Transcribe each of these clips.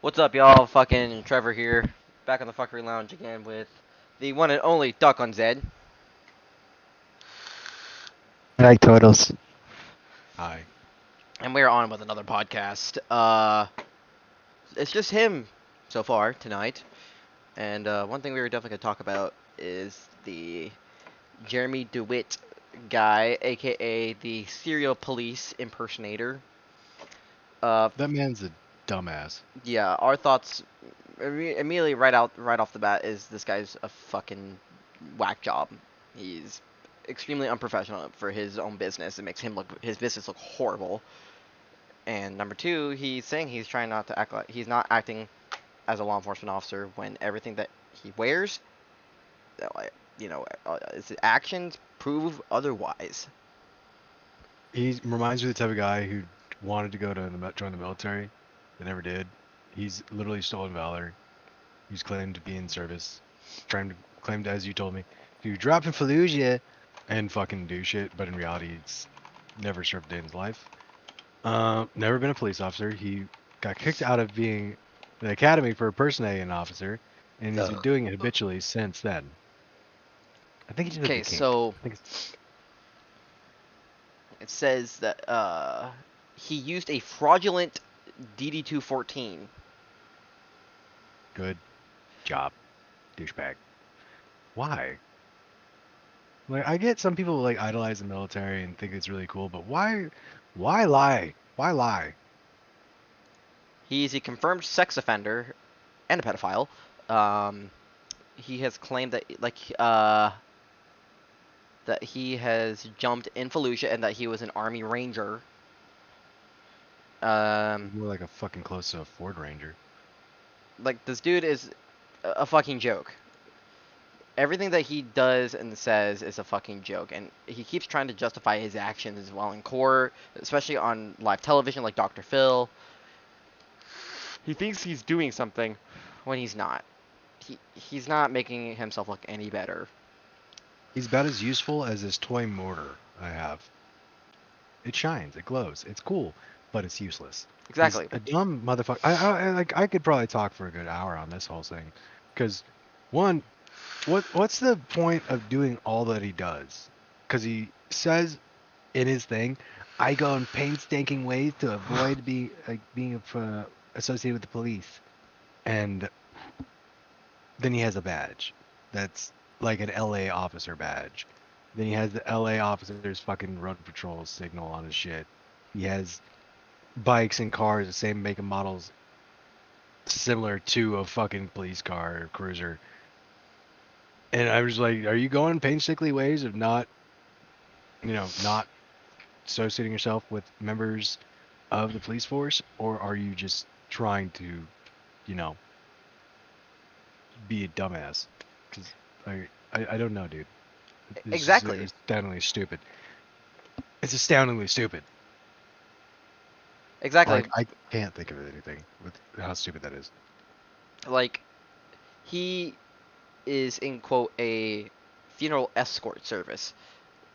What's up, y'all? Fucking Trevor here, back on the Fuckery Lounge again with the one and only Doc.Unzed, I like turtles. Hi. and we're on with another podcast. It's just him so far tonight, and one thing we were definitely gonna talk about is the Jeremy DeWitt guy, aka the serial police impersonator. Uh, That man's a dumbass. yeah, our thoughts immediately right off the bat is this guy's a fucking whack job. He's extremely unprofessional for his own business. It makes his business look horrible. And number two, he's saying he's trying not to act like he's not acting as a law enforcement officer when everything that he wears, his actions prove otherwise. He reminds me of the type of guy who wanted to go to join the military, but never did. He's literally stolen valor. He's claimed to be in service, trying to claimed as you told me, to drop in Fallujah and fucking do shit, but in reality, it's never served a day in his life. Never been a police officer. He got kicked out of being the academy for impersonating an officer, and he's been doing it habitually since then. I think he did it with Okay, the kink. so I think it's it says that he used a fraudulent DD-214. good job, douchebag. Why? Like, I get some people like idolize the military and think it's really cool, but why? Why lie? Why lie? He's a confirmed sex offender and a pedophile. Um, he has claimed that he has jumped in Fallujah and that he was an army ranger. Um, He's more like a fucking close to a Ford Ranger. like this dude is a fucking joke. Everything that he does and says is a fucking joke, and he keeps trying to justify his actions as well in court, especially on live television like Dr. Phil. He thinks he's doing something when he's not. He's not making himself look any better. He's about as useful as this toy mortar I have. It shines, it glows, it's cool, but it's useless. He's Exactly. a dumb motherfucker. I could probably talk for a good hour on this whole thing, because one, what's the point of doing all that he does? Because he says in his thing, I go in painstaking ways to avoid being associated with the police, and then he has a badge that's like an LA officer badge. Then he has the LA officer's fucking road patrol signal on his shit. He has bikes and cars, the same make and models, similar to a fucking police car or cruiser. And I was like, are you going painstakingly ways of not associating yourself with members of the police force, or are you just trying to, you know, be a dumbass? Because I don't know, dude. It's just Exactly. astoundingly stupid. It's astoundingly stupid. Exactly. Like I can't think of anything with how stupid that is. Like he is in quote a funeral escort service.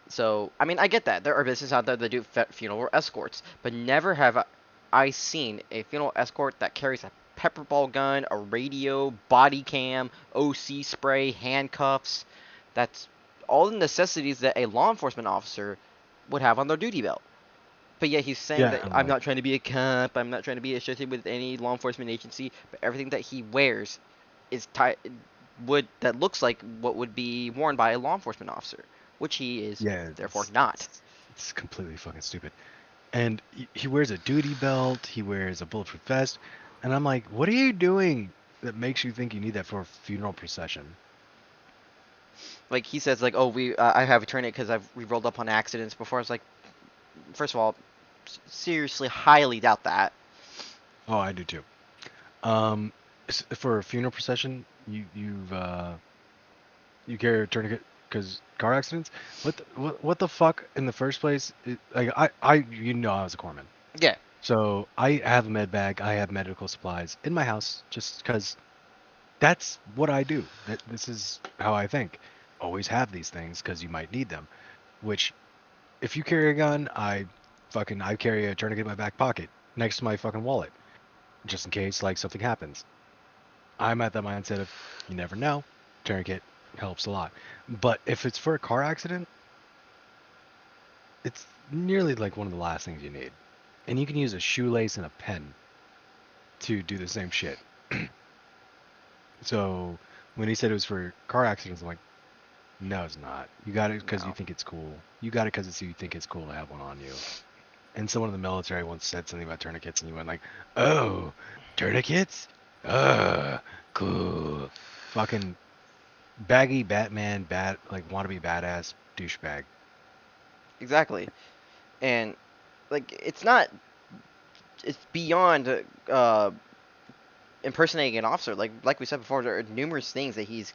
So I mean I get that there are businesses out there that do funeral escorts, but never have I seen a funeral escort that carries a pepper ball gun, a radio, body cam, OC spray, handcuffs. That's all the necessities that a law enforcement officer would have on their duty belt. But yet he's saying Yeah, that and I'm like not trying to be a cop, I'm not trying to be associated with any law enforcement agency, but everything that he wears is would that looks like what would be worn by a law enforcement officer, which he is yeah, therefore not. it's completely fucking stupid. And he wears a duty belt. He wears a bulletproof vest, and I'm like, what are you doing that makes you think you need that for a funeral procession? Like he says, like, oh, I have a tourniquet because we rolled up on accidents before. I was like, first of all, seriously, highly doubt that. Oh, I do too. Um, for a funeral procession, you carry a tourniquet because car accidents. What the fuck in the first place? Like I was a corpsman, Yeah, so I have a med bag. I have medical supplies in my house just because that's what I do. This is how I think. Always have these things because you might need them. Which, if you carry a gun, I carry a tourniquet in my back pocket next to my fucking wallet. just in case like something happens. I'm at that mindset of you never know. Tourniquet helps a lot. But if it's for a car accident, it's nearly like one of the last things you need. And you can use a shoelace and a pen to do the same shit. So when he said it was for car accidents, I'm like, no, it's not. You got it because you No. think it's cool. You got it because you think it's cool to have one on you. And someone in the military once said something about tourniquets, and you went like, "Oh, tourniquets? Cool." Fucking baggy Batman, like wannabe badass douchebag. Exactly. And like it's not. It's beyond uh, impersonating an officer. Like we said before, there are numerous things that he's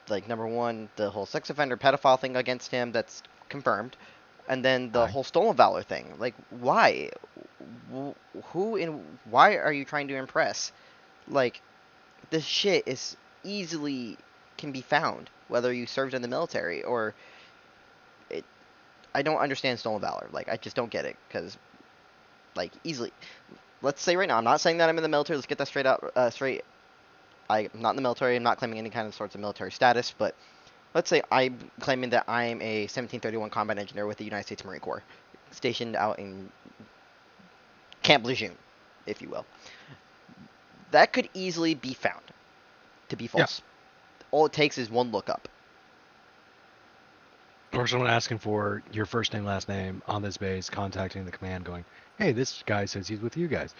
like. Number one, the whole sex offender pedophile thing against him that's confirmed, and then the Hi. whole stolen valor thing. Like, why? Who and why are you trying to impress? Like, this shit is easily can be found whether you served in the military or it. I don't understand stolen valor. Like, I just don't get it because like easily. Let's say right now, I'm not saying that I'm in the military. Let's get that straight out. Straight. I'm not in the military. I'm not claiming any kind of sorts of military status. But let's say I'm claiming that I'm a 1731 combat engineer with the United States Marine Corps, stationed out in Camp Lejeune, if you will. That could easily be found to be Yeah. false. All it takes is one lookup. Or someone asking for your first name, last name on this base, contacting the command, going, "Hey, this guy says he's with you guys.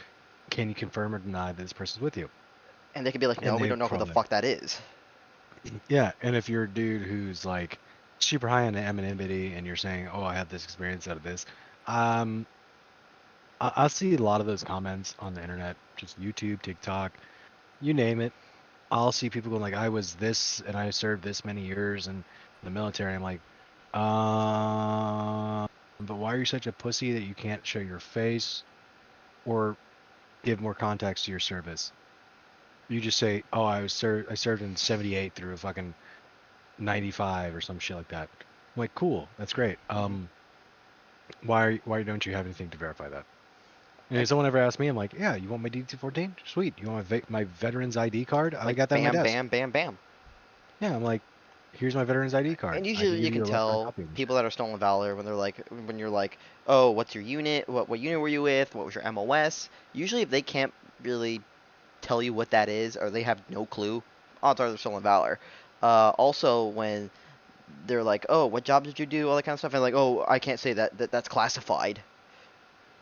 Can you confirm or deny that this person's with you?" And they could be like, no, And we they don't know who the probably, fuck that is. yeah. And if you're a dude who's like super high on anonymity, and you're saying, "Oh, I had this experience out of this," um, I see a lot of those comments on the internet, just YouTube, TikTok, you name it. I'll see people going like, "I was this and I served this many years in the military." I'm like, but why are you such a pussy that you can't show your face or give more context to your service? You just say, "Oh, I served in '78 through a fucking '95 or some shit like that." I'm like, cool, that's great. Hmm. Why don't you have anything to verify that? And if Like, someone ever asks me, I'm like, yeah, you want my DT-14? Sweet. You want my veteran's ID card? I like got that on my bam, desk. bam, bam, bam. Yeah, I'm like, here's my veteran's ID card. And I can usually give you you can a electronic tell copy of it. people that are stolen valor when they're like, when you're like, oh, what's your unit? What unit were you with? What was your MOS? Usually, if they can't really tell you what that is or they have no clue, odds are they're stolen valor. Also, when they're like, oh, what job did you do? All that kind of stuff, and like, oh, I can't say that, that's classified.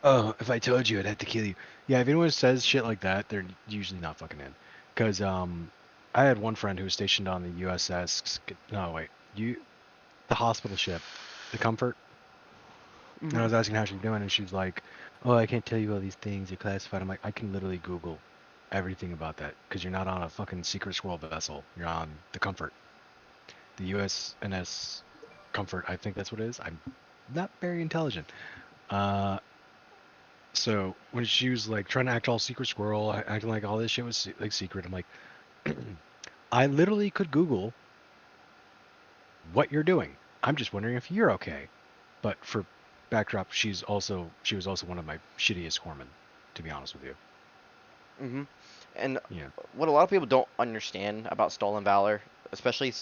Oh, if I told you, I'd have to kill you. Yeah, if anyone says shit like that, they're usually not fucking in. Because I had one friend who was stationed on the USS. No, wait, the hospital ship, the Comfort. And I Hmm. was asking how she's doing, and she's like, "Oh, I can't tell you all these things. They're classified." I'm like, I can literally Google everything about that because you're not on a fucking secret squirrel vessel. You're on the Comfort, the USNS Comfort. I think that's what it is. I'm not very intelligent. Uh, so when she was like trying to act all secret squirrel, acting like all this shit was like secret, I'm like, I literally could Google what you're doing. I'm just wondering if you're okay. But for backdrop, she was also one of my shittiest corpsmen, to be honest with you. Hmm. And Yeah. what a lot of people don't understand about stolen valor, especially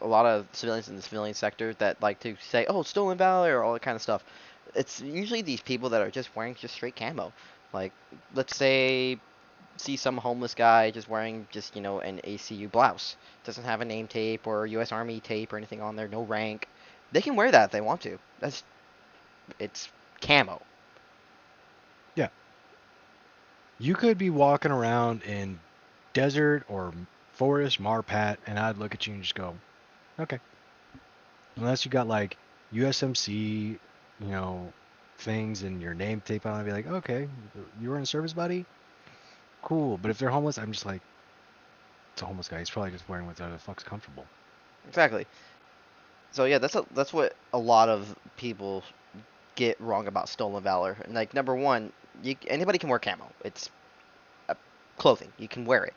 a lot of civilians in the civilian sector that like to say, "Oh, stolen valor," or all that kind of stuff. It's usually these people that are just wearing just straight camo. Like, let's say, see some homeless guy just wearing just an ACU blouse, doesn't have a name tape or U.S. Army tape or anything on there, no rank. They can wear that if they want to. It's camo. Yeah. You could be walking around in desert or forest, Marpat, and I'd look at you and just go, okay. Unless you got like USMC, you know, things and your name tape on, I'd be like, okay, you were in service, buddy? Cool. But if they're homeless, I'm just like, it's a homeless guy. He's probably just wearing whatever the fuck's comfortable. Exactly. So yeah, that's what a lot of people get wrong about stolen valor. And like number one, anybody can wear camo. It's uh, clothing. You can wear it.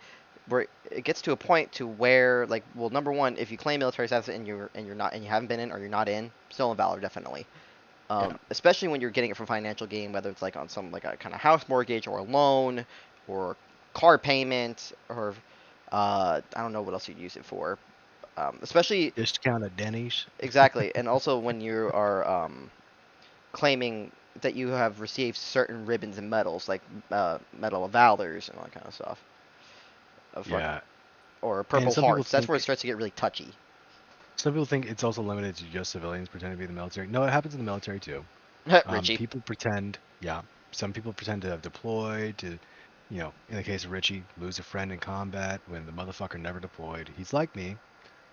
Where it gets to a point to where like, well, number one, if you claim military status and you're not and you haven't been in or you're not in, stolen valor definitely. Yeah. Especially when you're getting it from financial gain, whether it's like on some like a kind of house mortgage or a loan or car payment, or I don't know what else you'd use it for. Especially Discount at Denny's. exactly, and also when you are claiming that you have received certain ribbons and medals, like Medal of Valors and all that kind of stuff, Yeah, or and Purple Hearts. That's where it starts to get really touchy. some people think it's also limited to just civilians pretending to be the military. No, it happens in the military too. Richie. People pretend, yeah, some people pretend to have deployed to, in the case of Richie, lose a friend in combat when the motherfucker never deployed. He's like me,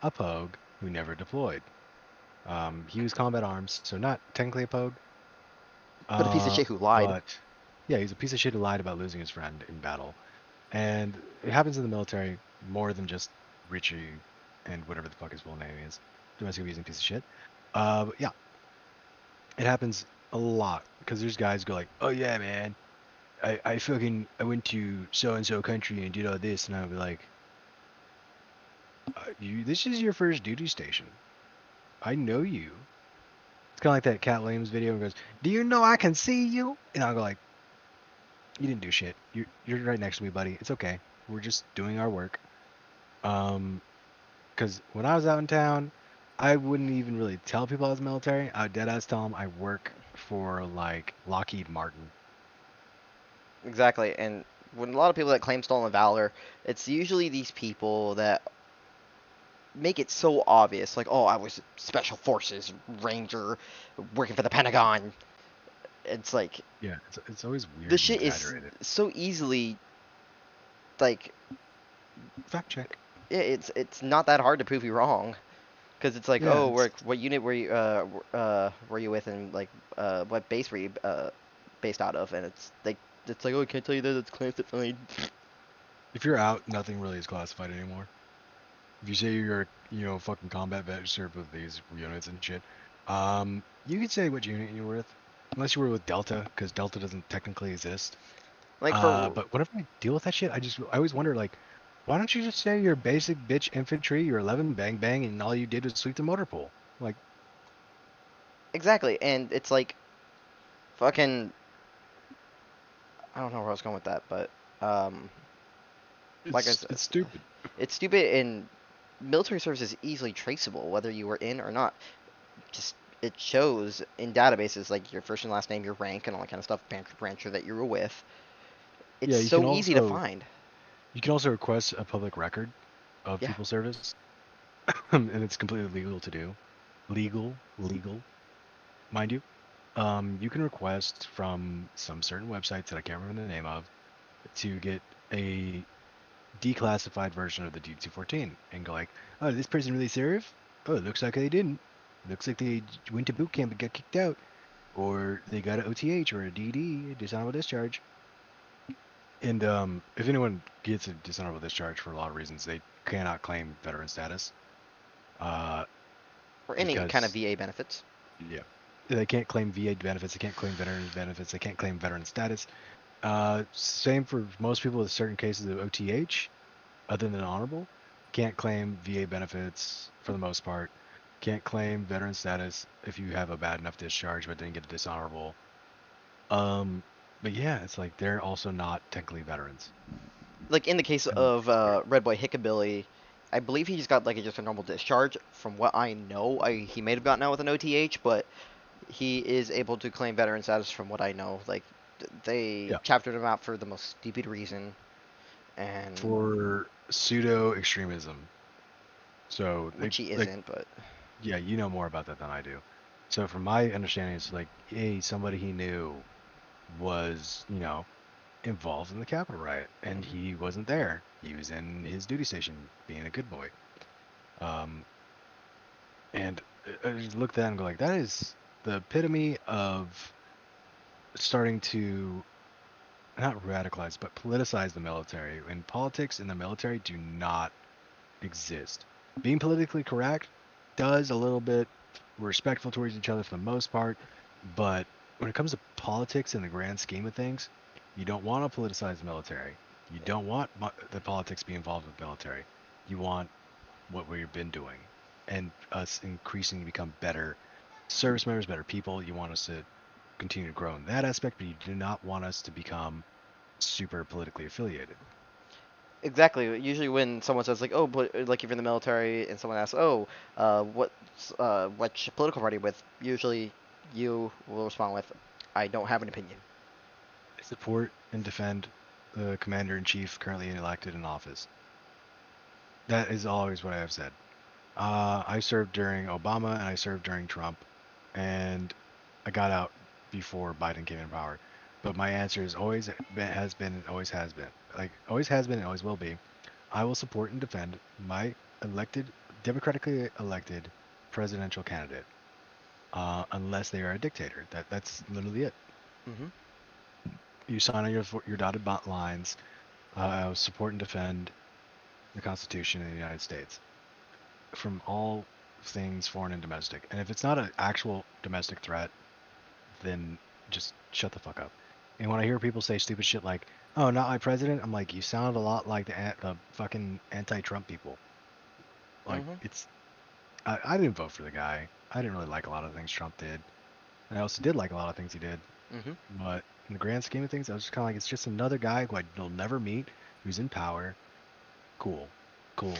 a pogue who never deployed. He used combat arms, so not technically a pogue, But a piece of shit who lied. but yeah, he's a piece of shit who lied about losing his friend in battle. And it happens in the military more than just Richie and whatever the fuck his full name is. Domestic abusing piece of shit. But yeah, it happens a lot because there's guys who go like, oh yeah, man, I went to so and so country and did all this, and I'll be like, this is your first duty station. I know you. It's kind of like that Cat Williams video where it goes, do you know I can see you? And I'll go like, you didn't do shit. You're right next to me, buddy. It's okay. We're just doing our work. Because when I was out in town, I wouldn't even really tell people I was military. I would dead ass tell them I work for like Lockheed Martin. Exactly, and when a lot of people that claim stolen valor, it's usually these people that make it so obvious, like, oh, I was special forces ranger working for the Pentagon. It's like Yeah, it's always the weird and shit is exaggerated. so easily like Fact check. it's not that hard to prove you wrong, because it's like, Yeah, oh, it's what unit were you with, and like what base were you based out of, and it's like, oh, I can't tell you that, it's classified. if you're out, nothing really is classified anymore. If you say you're, fucking combat vet served with these units and shit, you can say what unit you were with, unless you were with Delta, because Delta doesn't technically exist. Like for But whenever I deal with that shit, I always wonder like, why don't you just say you're basic bitch infantry, you're 11 bang bang, and all you did was sweep the motor pool? Like, exactly, and it's like fucking, I don't know where I was going with that, but um, like I it's said, it's stupid. it's stupid, and military service is easily traceable whether you were in or not. Just it shows in databases like your first and last name, your rank, and all that kind of stuff, brancher that you were with. It's Yeah, so easy to find. you can also request a public record of Yeah. people's service, and it's completely legal to do. Legal, mind you. You can request from some certain websites that I can't remember the name of to get a declassified version of the D214 and go like, oh, did this person really serve? Oh, it looks like they didn't. Looks like they went to boot camp and got kicked out, or they got an OTH or a DD, dishonorable discharge. And if anyone gets a dishonorable discharge for a lot of reasons, they cannot claim veteran status. Uh, Or any kind of because VA benefits. yeah, they can't claim VA benefits, they can't claim veteran benefits, they can't claim veteran status. Same for most people with certain cases of OTH, other than honorable, can't claim VA benefits for the most part. Can't claim veteran status if you have a bad enough discharge but didn't get a dishonorable. Um, but yeah, it's like they're also not technically veterans. Like in the case And of it's weird. Red Boy Hickabilly, I believe he just got like just a normal discharge. From what I know, he may have gotten out with an OTH, but he is able to claim veteran status. From what I know, like they Yeah, chaptered him out for the most stupid reason, and for pseudo extremism. So they which he like, isn't. But yeah, you know more about that than I do. So from my understanding, it's like, hey, somebody he knew was, involved in the Capitol riot, and mhm. he wasn't there. He was in his duty station, being a good boy. Um, and I just look at that and go like, that is the epitome of starting to not radicalize, but politicize the military. And politics in the military do not exist. Being politically correct does a little bit. We're respectful towards each other for the most part, but when it comes to politics in the grand scheme of things, you don't want to politicize the military. You don't want the politics be involved with military. You want what we've been doing and us increasingly become better service members, better people. You want us to continue to grow in that aspect, but you do not want us to become super politically affiliated. Exactly. Usually, when someone says like, "Oh, but like if you're in the military," and someone asks, "Oh, what political party with?" Usually, you will respond with, "I don't have an opinion." I support and defend the commander in chief currently elected in office. That is always what I have said. I served during Obama and I served during Trump, and I got out before Biden came in power. But my answer is always has been and always has been. Like always has been and always will be. I will support and defend my elected, democratically elected presidential candidate, unless they are a dictator. That's literally it. Hmm. You sign on your dotted lines. Support and defend the Constitution of the United States from all things foreign and domestic. And if it's not an actual domestic threat, then just shut the fuck up. And when I hear people say stupid shit like, "Oh, not my president," I'm like, you sound a lot like the fucking anti-Trump people. Like Hmm. it's I didn't vote for the guy. I didn't really like a lot of the things Trump did. And I also did like a lot of things he did. Hmm. But in the grand scheme of things, I was just kind of like, it's just another guy who I'll never meet, who's in power. Cool, cool,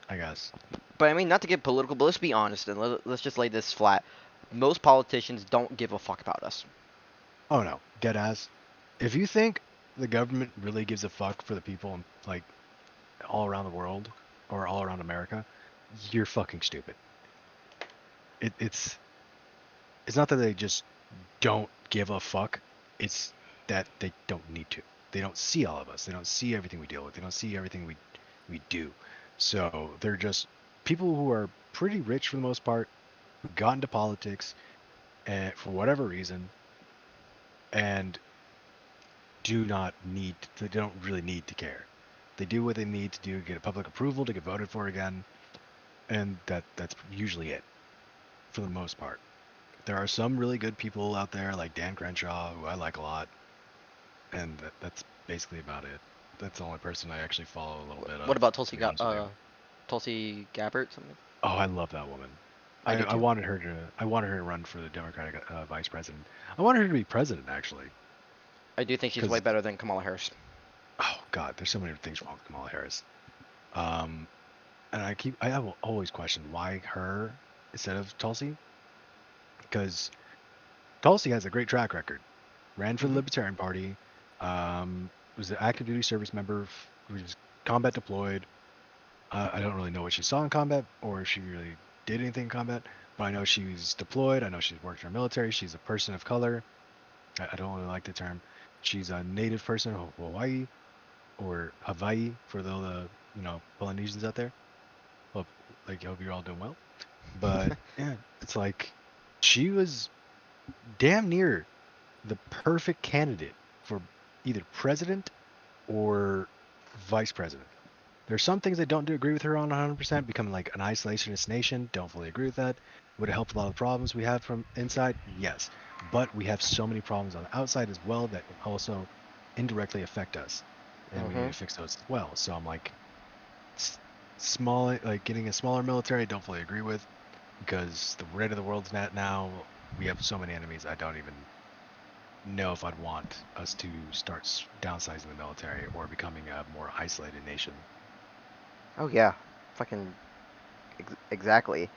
I guess. But I mean, not to get political, but let's be honest and let's just lay this flat. Most politicians don't give a fuck about us. Oh no, dead ass. If you think the government really gives a fuck for the people like all around the world or all around America, you're fucking stupid. It's not that they just don't give a fuck. It's that they don't need to. They don't see all of us. They don't see everything we deal with. They don't see everything we do. So they're just people who are pretty rich for the most part, who got into politics and for whatever reason, and do not need. They don't really need to care. They do what they need to do, get public approval to get voted for again, and that's usually it for the most part. There are some really good people out there like Dan Crenshaw, who I like a lot, and that's basically about it. That's the only person I actually follow a little bit What of, about to be honest with you. Tulsi Gabbard? Something. Oh, I love that woman. I do I too. wanted her to. I wanted her to run for the Democratic vice president. I wanted her to be president actually, I do think she's way because better than Kamala Harris. oh god, there's so many things wrong with Kamala Harris. Um, and I have always questioned why her instead of Tulsi, because Tulsi has a great track record. Ran for the Hmm. Libertarian Party. Was an active duty service member. Was combat deployed. I don't really know what she saw in combat or if she really did anything in combat, but I know she was deployed. I know she's worked in our military. She's a person of color. I don't really like the term. She's a native person of Hawaii or Hawaii for the Polynesians out there. Hope hope you're all doing well. But yeah, it's like she was damn near the perfect candidate for either president or vice president. There's some things I don't do agree with her on 100%. Becoming like an isolationist nation, don't fully agree with that. Would it help a lot of the problems we have from inside? Yes. But we have so many problems on the outside as well that also indirectly affect us. And we need Hmm. to fix those as well. So I'm like, small, like getting a smaller military, I don't fully agree with because the rate of the world's at now, we have so many enemies, I don't even know if I'd want us to start downsizing the military or becoming a more isolated nation. Oh yeah, fucking exactly.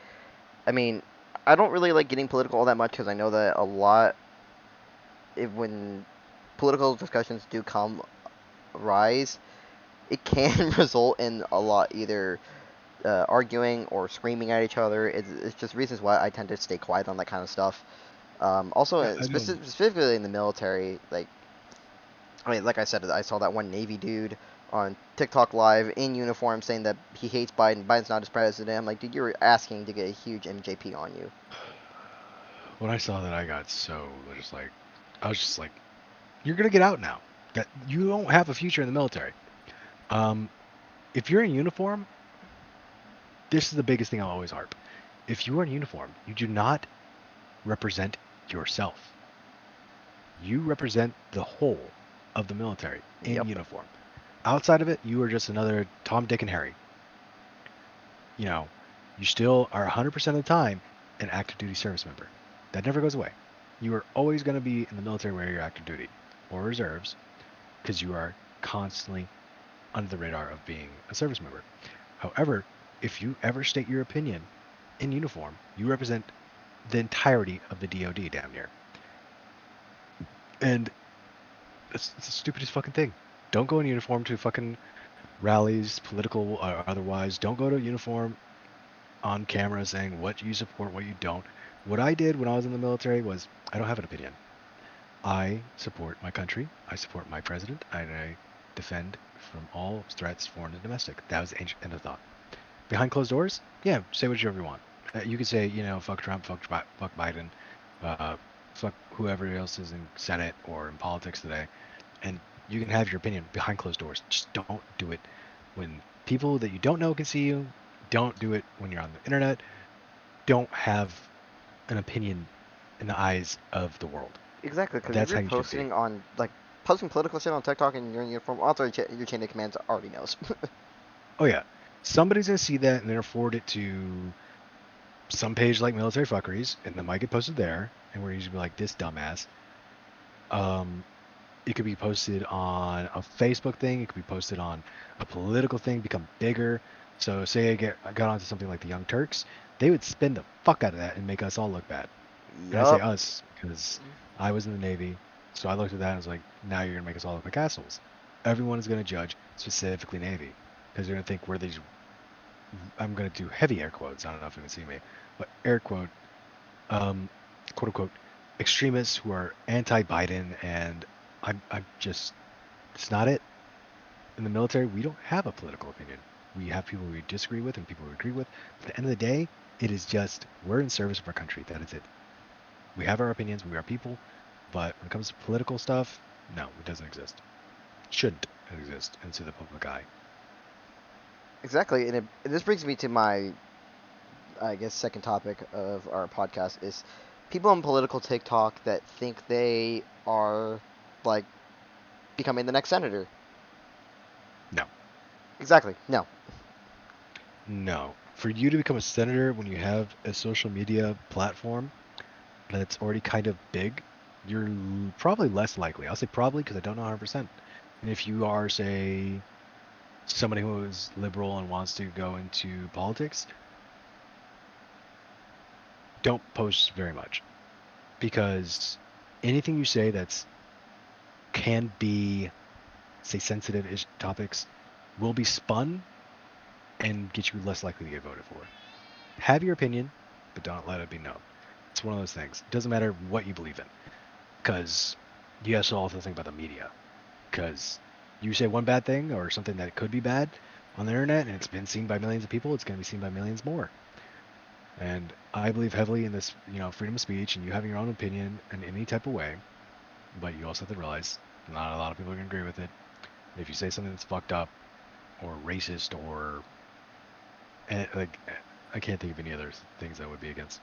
I mean, I don't really like getting political all that much because I know that a lot, when political discussions do come rise, it can result in a lot either arguing or screaming at each other. It's just reasons why I tend to stay quiet on that kind of stuff. Also, Yeah, I don't. specifically in the military, like I mean, like I said, I saw that one Navy dude on TikTok live in uniform saying that he hates Biden. Biden's not his president. I'm like, dude, you're asking to get a huge MJP on you. When I saw that, I got so just like, I was just like, you're gonna get out now. That you don't have a future in the military. Um, if you're in uniform, this is the biggest thing I'll always harp. If you are in uniform, you do not represent yourself. You represent the whole of the military in Yep. uniform. Outside of it, you are just another Tom, Dick, and Harry. You know, you still are 100% of the time an active duty service member. That never goes away. You are always going to be in the military where you're active duty or reserves. because you are constantly under the radar of being a service member. However, if you ever state your opinion in uniform, you represent the entirety of the DoD, damn near. And it's the stupidest fucking thing. Don't go in uniform to fucking rallies, political or otherwise. Don't go to uniform on camera saying what you support, what you don't. What I did when I was in the military was I don't have an opinion. I support my country. I support my president. And I defend from all threats, foreign and domestic. That was the end of thought. Behind closed doors, yeah, say whatever you want. You could say, fuck Trump, fuck Biden, uh, fuck whoever else is in Senate or in politics today, and you can have your opinion behind closed doors. Just don't do it when people that you don't know can see you. Don't do it when you're on the internet. Don't have an opinion in the eyes of the world. Exactly, because if That's you're how you should be. posting on like posting political shit on TikTok and you're in uniform, also your chain of commands already knows. Oh yeah, somebody's gonna see that and then forward it to some page like Military Fuckeries, and it might get posted there, and we're usually like this dumbass. Um, it could be posted on a Facebook thing. It could be posted on a political thing, become bigger. So say I got onto something like the Young Turks, they would spin the fuck out of that and make us all look bad. And I say Yup. us because I was in the Navy, so I looked at that and was like, now you're gonna make us all look like assholes. Everyone is gonna judge specifically Navy because they're gonna think we're these. I'm gonna do heavy air quotes. I don't know if you can see me, but air quote, um, quote unquote, extremists who are anti-Biden, and I'm just it's not it. In the military, we don't have a political opinion. We have people we disagree with and people we agree with. But at the end of the day, it is just we're in service of our country. That is it. We have our opinions. We are people. But when it comes to political stuff, no, it doesn't exist. Shouldn't exist into the public eye. Exactly, and this brings me to my, I guess, second topic of our podcast is people on political TikTok that think they are like becoming the next senator. No. Exactly. No. No. For you to become a senator when you have a social media platform that's already kind of big, you're probably less likely. I'll say probably because I don't know 100%. And if you are, say, somebody who is liberal and wants to go into politics, don't post very much because anything you say that's can be, say, sensitive topics will be spun and get you less likely to get voted for. Have your opinion, but don't let it be known. It's one of those things. It doesn't matter what you believe in, because you have to also think about the media. Because you say one bad thing or something that could be bad on the internet and it's been seen by millions of people, it's going to be seen by millions more. And I believe heavily in this, freedom of speech and you having your own opinion in any type of way. But you also have to realize not a lot of people are going to agree with it. If you say something that's fucked up or racist or like I can't think of any other things that would be against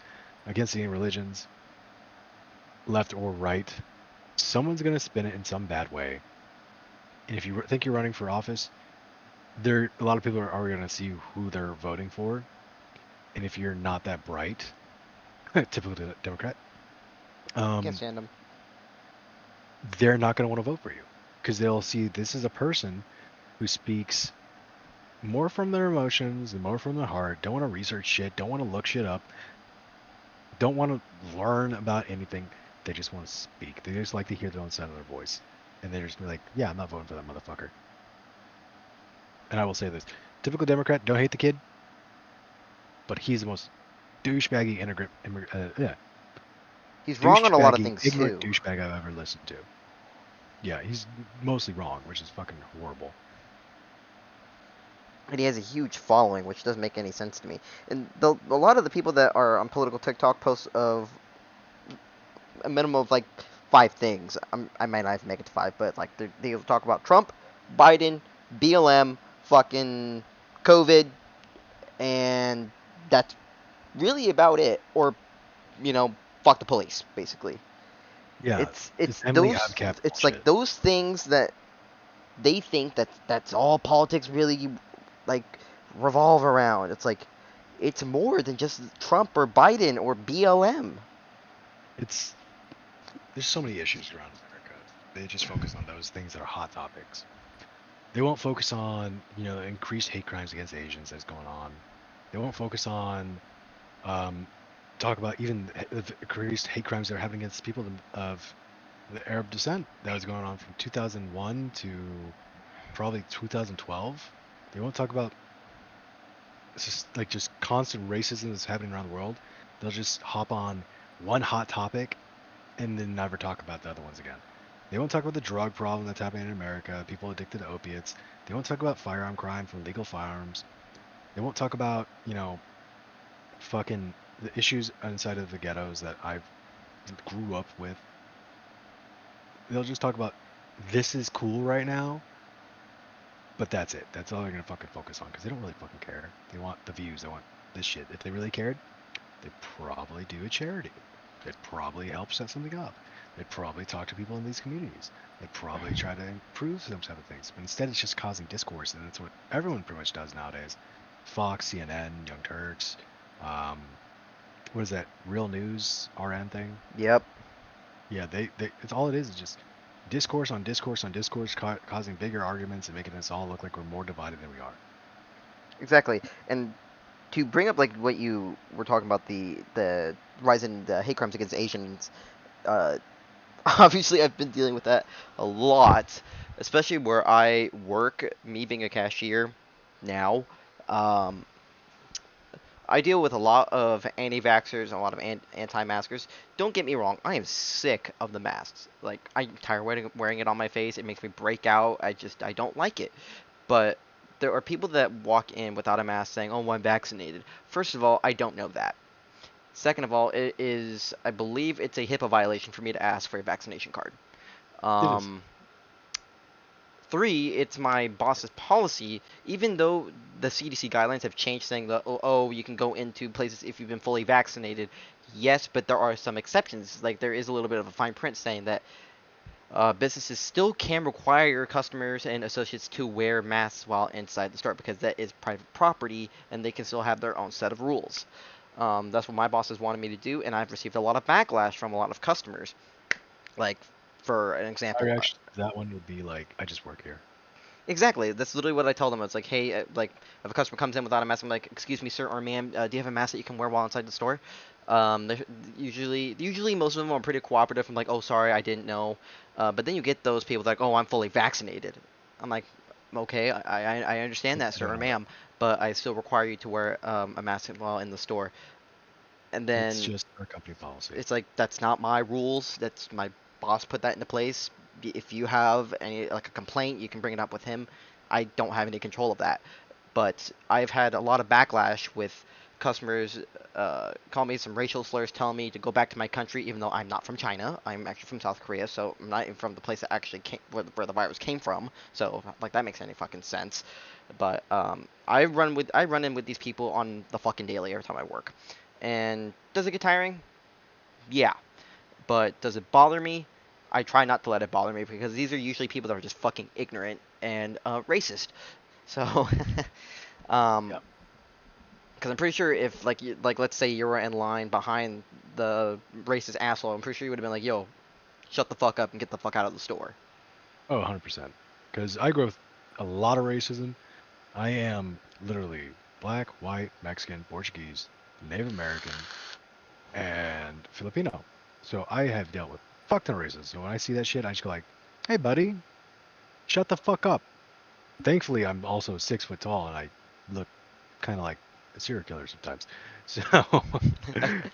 any religions, left or right, someone's going to spin it in some bad way. And if you think you're running for office, a lot of people are already going to see who they're voting for. And if you're not that bright, typical Democrat, Can't um, stand them. they're not going to want to vote for you because they'll see this is a person who speaks more from their emotions and more from their heart, don't want to research shit, don't want to look shit up, don't want to learn about anything. They just want to speak. They just like to hear their own sound of their voice. And they're just be like, yeah, I'm not voting for that motherfucker. And I will say this typical Democrat, don't hate the kid, but he's the most douchebaggy He's wrong on a lot of douchebaggy, things ignorant too. douchebag I've ever listened to. Yeah, he's mostly wrong, which is fucking horrible. And he has a huge following, which doesn't make any sense to me. And a lot of the people that are on political TikTok post of a minimum of like 5 things. I might not even make it to 5, but like they'll talk about Trump, Biden, BLM, fucking COVID, and that's really about it. Or fuck the police, basically. Yeah, It's it's it's Emily those Abcap it's like bullshit. those things that they think that's all politics really like revolve around. It's like it's more than just Trump or Biden or BLM. It's there's so many issues around America. They just focus on those things that are hot topics. They won't focus on, increased hate crimes against Asians that's going on. They won't focus on um, talk about even the increased hate crimes that are happening against people of the Arab descent that was going on from 2001 to probably 2012. They won't talk about just constant racism that's happening around the world. They'll just hop on one hot topic and then never talk about the other ones again. They won't talk about the drug problem that's happening in America, people addicted to opiates. They won't talk about firearm crime from legal firearms. They won't talk about, fucking the issues inside of the ghettos that I grew up with. They'll just talk about this is cool right now, but that's it. That's all they're gonna fucking focus on because they don't really fucking care. They want the views. They want this shit. If they really cared, they'd probably do a charity. They'd probably help set something up. They'd probably talk to people in these communities. They'd probably try to improve some type of things. But instead, it's just causing discourse, and that's what everyone pretty much does nowadays. Fox, CNN, Young Turks, um, what is that? Real News, RN thing. Yep. Yeah, they it's all it is just discourse on discourse on discourse, causing bigger arguments and making us all look like we're more divided than we are. Exactly. And to bring up like what you were talking about, the rise in the hate crimes against Asians, uh, obviously I've been dealing with that a lot, especially where I work. Me being a cashier now, um, I deal with a lot of anti-vaxxers and a lot of anti-maskers. Don't get me wrong, I am sick of the masks. Like, I'm tired of wearing it on my face. It makes me break out. I don't like it. But there are people that walk in without a mask saying, "Oh, I'm vaccinated." First of all, I don't know that. Second of all, it is, I believe it's a HIPAA violation for me to ask for a vaccination card. It is. Um, Three, it's my boss's policy, even though the CDC guidelines have changed saying that, oh, you can go into places if you've been fully vaccinated. Yes, but there are some exceptions. Like, there is a little bit of a fine print saying that businesses still can require customers and associates to wear masks while inside the store because that is private property and they can still have their own set of rules. That's what my bosses wanted me to do, and I've received a lot of backlash from a lot of customers. Like, for an My example, reaction to that one would be like, I just work here. exactly. That's literally what I tell them. It's like, hey, like if a customer comes in without a mask, I'm like, excuse me, sir or ma'am, do you have a mask that you can wear while inside the store? Usually most of them are pretty cooperative. I'm like, oh, sorry, I didn't know. But then you get those people like, oh, I'm fully vaccinated. I'm like, okay, I understand that, sir or Uh, ma'am, but I still require you to wear a mask while in the store. And it's then just our company policy. it's like that's not my rules. That's my boss put that into place. If you have any like a complaint, you can bring it up with him. I don't have any control of that. But I've had a lot of backlash with customers call me some racial slurs, telling me to go back to my country, even though I'm not from China. I'm actually from South Korea, so I'm not even from the place that actually came where the virus came from. So like that makes any fucking sense. But I run in with these people on the fucking daily every time I work. And does it get tiring? Yeah. But does it bother me? I try not to let it bother me because these are usually people that are just fucking ignorant and racist. So, um, Yeah. because I'm pretty sure if like let's say you were in line behind the racist asshole, I'm pretty sure you would have been like, "Yo, shut the fuck up and get the fuck out of the store." Oh, 100%. Because I grew up with a lot of racism. I am literally black, white, Mexican, Portuguese, Native American, and Filipino. So I have dealt with fuck ton of racism. So when I see that shit, I just go like, hey, buddy, shut the fuck up. Thankfully, I'm also 6 foot tall and I look kind of like a serial killer sometimes. So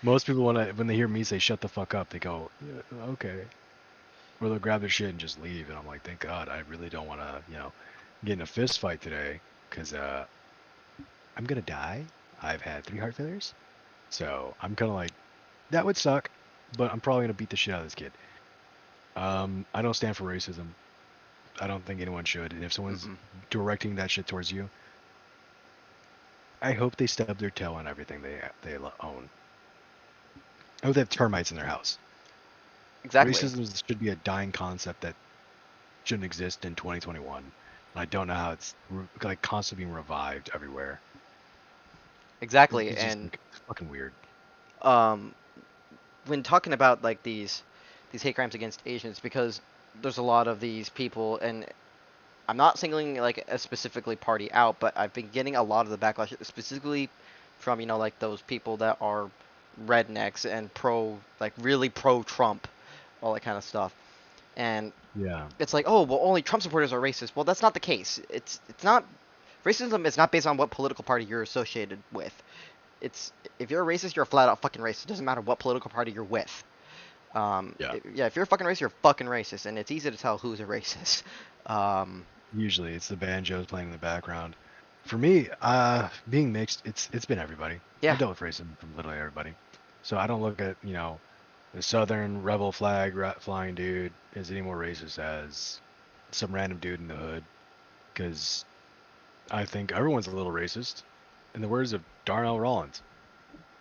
most people when they hear me say shut the fuck up, they go, "Yeah, okay," or they'll grab their shit and just leave. And I'm like, thank God, I really don't want to, get in a fist fight today because I'm gonna die. I've had 3 heart failures, so I'm kind of like that would suck, but I'm probably gonna beat the shit out of this kid. I don't stand for racism. I don't think anyone should. And if someone's Mm-mm. directing that shit towards you, I hope they stub their toe on everything own. I hope they have termites in their house. Exactly. Should be a dying concept that shouldn't exist in 2021. And I don't know how it's like constantly being revived everywhere. Exactly. It's just And like, fucking weird. um, when talking about like these hate crimes against Asians, because there's a lot of these people, and I'm not singling like a specifically party out, but I've been getting a lot of the backlash specifically from like those people that are rednecks and like really pro Trump, all that kind of stuff. And Yeah. it's like, oh well, only Trump supporters are racist. Well, that's not the case. It's not. Racism is not based on what political party you're associated with. It's if you're a racist, you're a flat out fucking racist. It doesn't matter what political party you're with. Yeah. Yeah, if you're a fucking racist, you're a fucking racist, and it's easy to tell who's a racist. Um, Usually it's the banjos playing in the background. For me, being mixed, it's been everybody. yeah, I've dealt with racism from literally everybody. So I don't look at, the Southern rebel flag flying dude is any more racist as some random dude in the hood. Because I think everyone's a little racist. In the words of Darnell Rollins,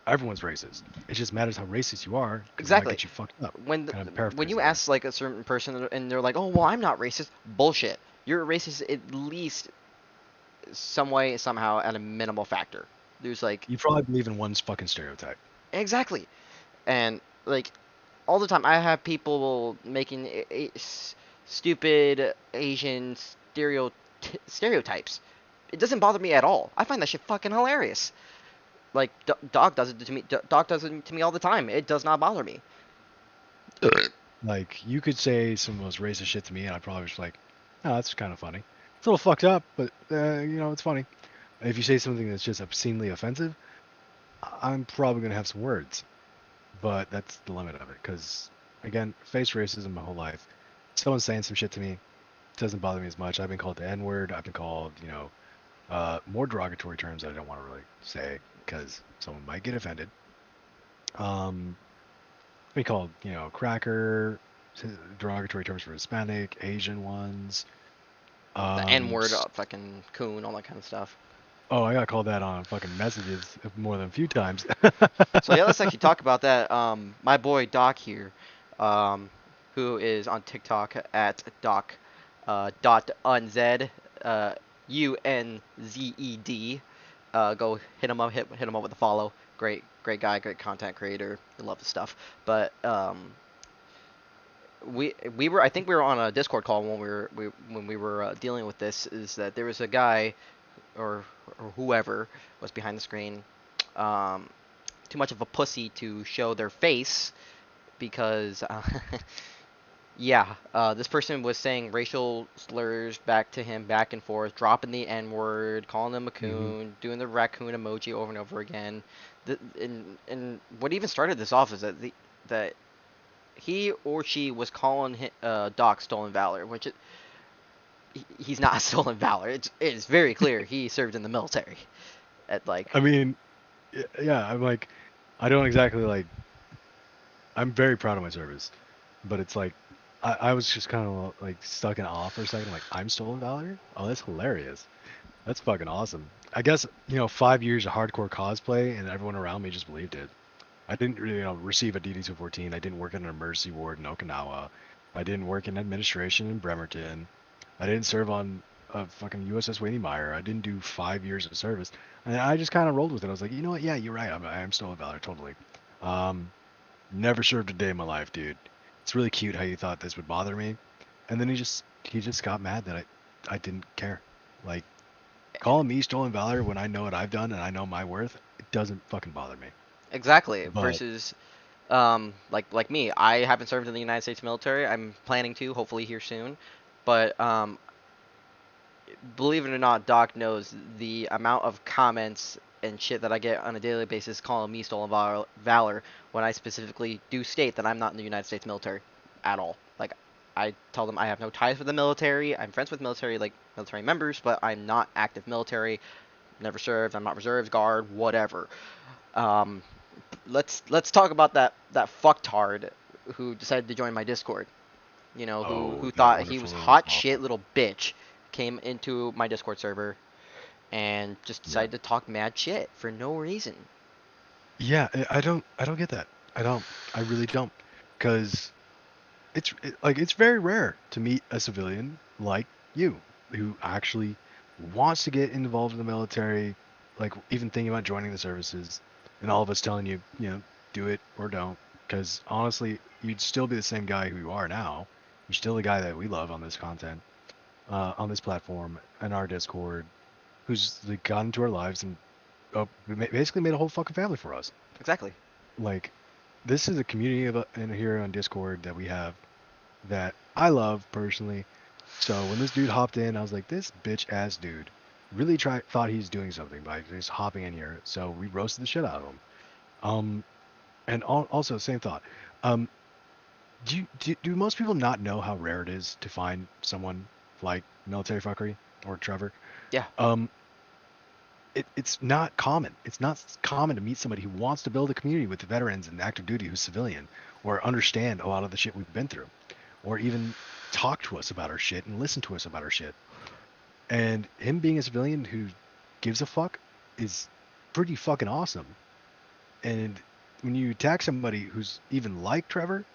everyone's racist. It just matters how racist you are, because it might exactly. get you fucked up. When Kind of when you paraphrasing there. ask like a certain person and they're like, "Oh, well, I'm not racist." Bullshit. You're a racist at least some way, somehow, at a minimal factor. There's like You probably believe in one fucking stereotype. exactly, and like all the time I have people making stupid Asian stereotypes. It doesn't bother me at all. I find that shit fucking hilarious. Like Doc does it to me. Doc does it to me all the time. It does not bother me. Like, you could say some of the most racist shit to me, and I probably was like, oh, that's kind of funny. It's a little fucked up, but, it's funny. If you say something that's just obscenely offensive, I'm probably going to have some words. But that's the limit of it, because, again, faced racism my whole life. Someone's saying some shit to me, it doesn't bother me as much. I've been called the N-word. I've been called, more derogatory terms that I don't want to really say, because someone might get offended. Um, we called, cracker, derogatory terms for Hispanic, Asian ones. The N Um, word, s- fucking coon, all that kind of stuff. oh, I got called that on fucking messages more than a few times. So yeah, let's actually talk about that. My boy Doc here, um, who is on TikTok at Doc.Unzed, Unzed. Go hit him up, hit him up with a follow. Great guy, great content creator. I love his stuff. But we were I think we were on a Discord call when we were dealing with this. Is that there was a guy or whoever was behind the screen. Um, Too much of a pussy to show their face because yeah, this person was saying racial slurs back to him back and forth, dropping the N word, calling him a hmm coon, doing the raccoon emoji over and over again. And what even started this off is that he or she was calling Doc stolen valor, which he's not stolen valor. It's very clear he served in the military at like I mean, yeah, I'm like, I don't exactly like. I'm very proud of my service, but it's like, I was just kind of like stuck in awe for a second. I'm like, I'm stolen valor? Oh, that's hilarious. That's fucking awesome. I guess, 5 years of hardcore cosplay and everyone around me just believed it. I didn't really, receive a DD-214. I didn't work in an emergency ward in Okinawa. I didn't work in administration in Bremerton. I didn't serve on a fucking USS Wayne Meyer. I didn't do 5 years of service. And I just kind of rolled with it. I was like, you know what? Yeah, you're right. I am still a Valor, totally. Um, Never served a day in my life, dude. It's really cute how you thought this would bother me. And then he just got mad that I didn't care. Like, calling me stolen valor when I know what I've done and I know my worth, it doesn't fucking bother me. exactly But versus like me. I haven't served in the United States military. I'm planning to, hopefully here soon. But believe it or not, Doc knows the amount of comments and shit that I get on a daily basis calling me stolen valor when I specifically do state that I'm not in the United States military at all. Like I tell them I have no ties with the military. I'm friends with military members, but I'm not active military. Never served. I'm not reserves, guard, whatever. Um, let's talk about that fucktard who decided to join my Discord. Who oh, that thought he was wonderful little hot shit awful. little bitch, came into my Discord server and just Yeah. decided to talk mad shit for no reason. Yeah, I don't get that. I don't. I really don't. Cuz it's very rare to meet a civilian like you who actually wants to get involved in the military, like even thinking about joining the services, and all of us telling you, do it or don't. Because honestly, you'd still be the same guy who you are now. You're still the guy that we love on this content, on this platform, in our Discord, who's like, got into our lives and basically made a whole fucking family for us. Exactly. Like, this is a community in here on Discord that we have that I love personally. So when this dude hopped in, I was like, this bitch ass dude really thought he's doing something by just hopping in here. So we roasted the shit out of him. Um, and also same thought. Um, do most people not know how rare it is to find someone like military fuckery or Trevor? Yeah. Um, it's not common. It's not common to meet somebody who wants to build a community with the veterans and active duty who's civilian or understand a lot of the shit we've been through or even talk to us about our shit and listen to us about our shit. And him being a civilian who gives a fuck is pretty fucking awesome. And when you attack somebody who's even like Trevor,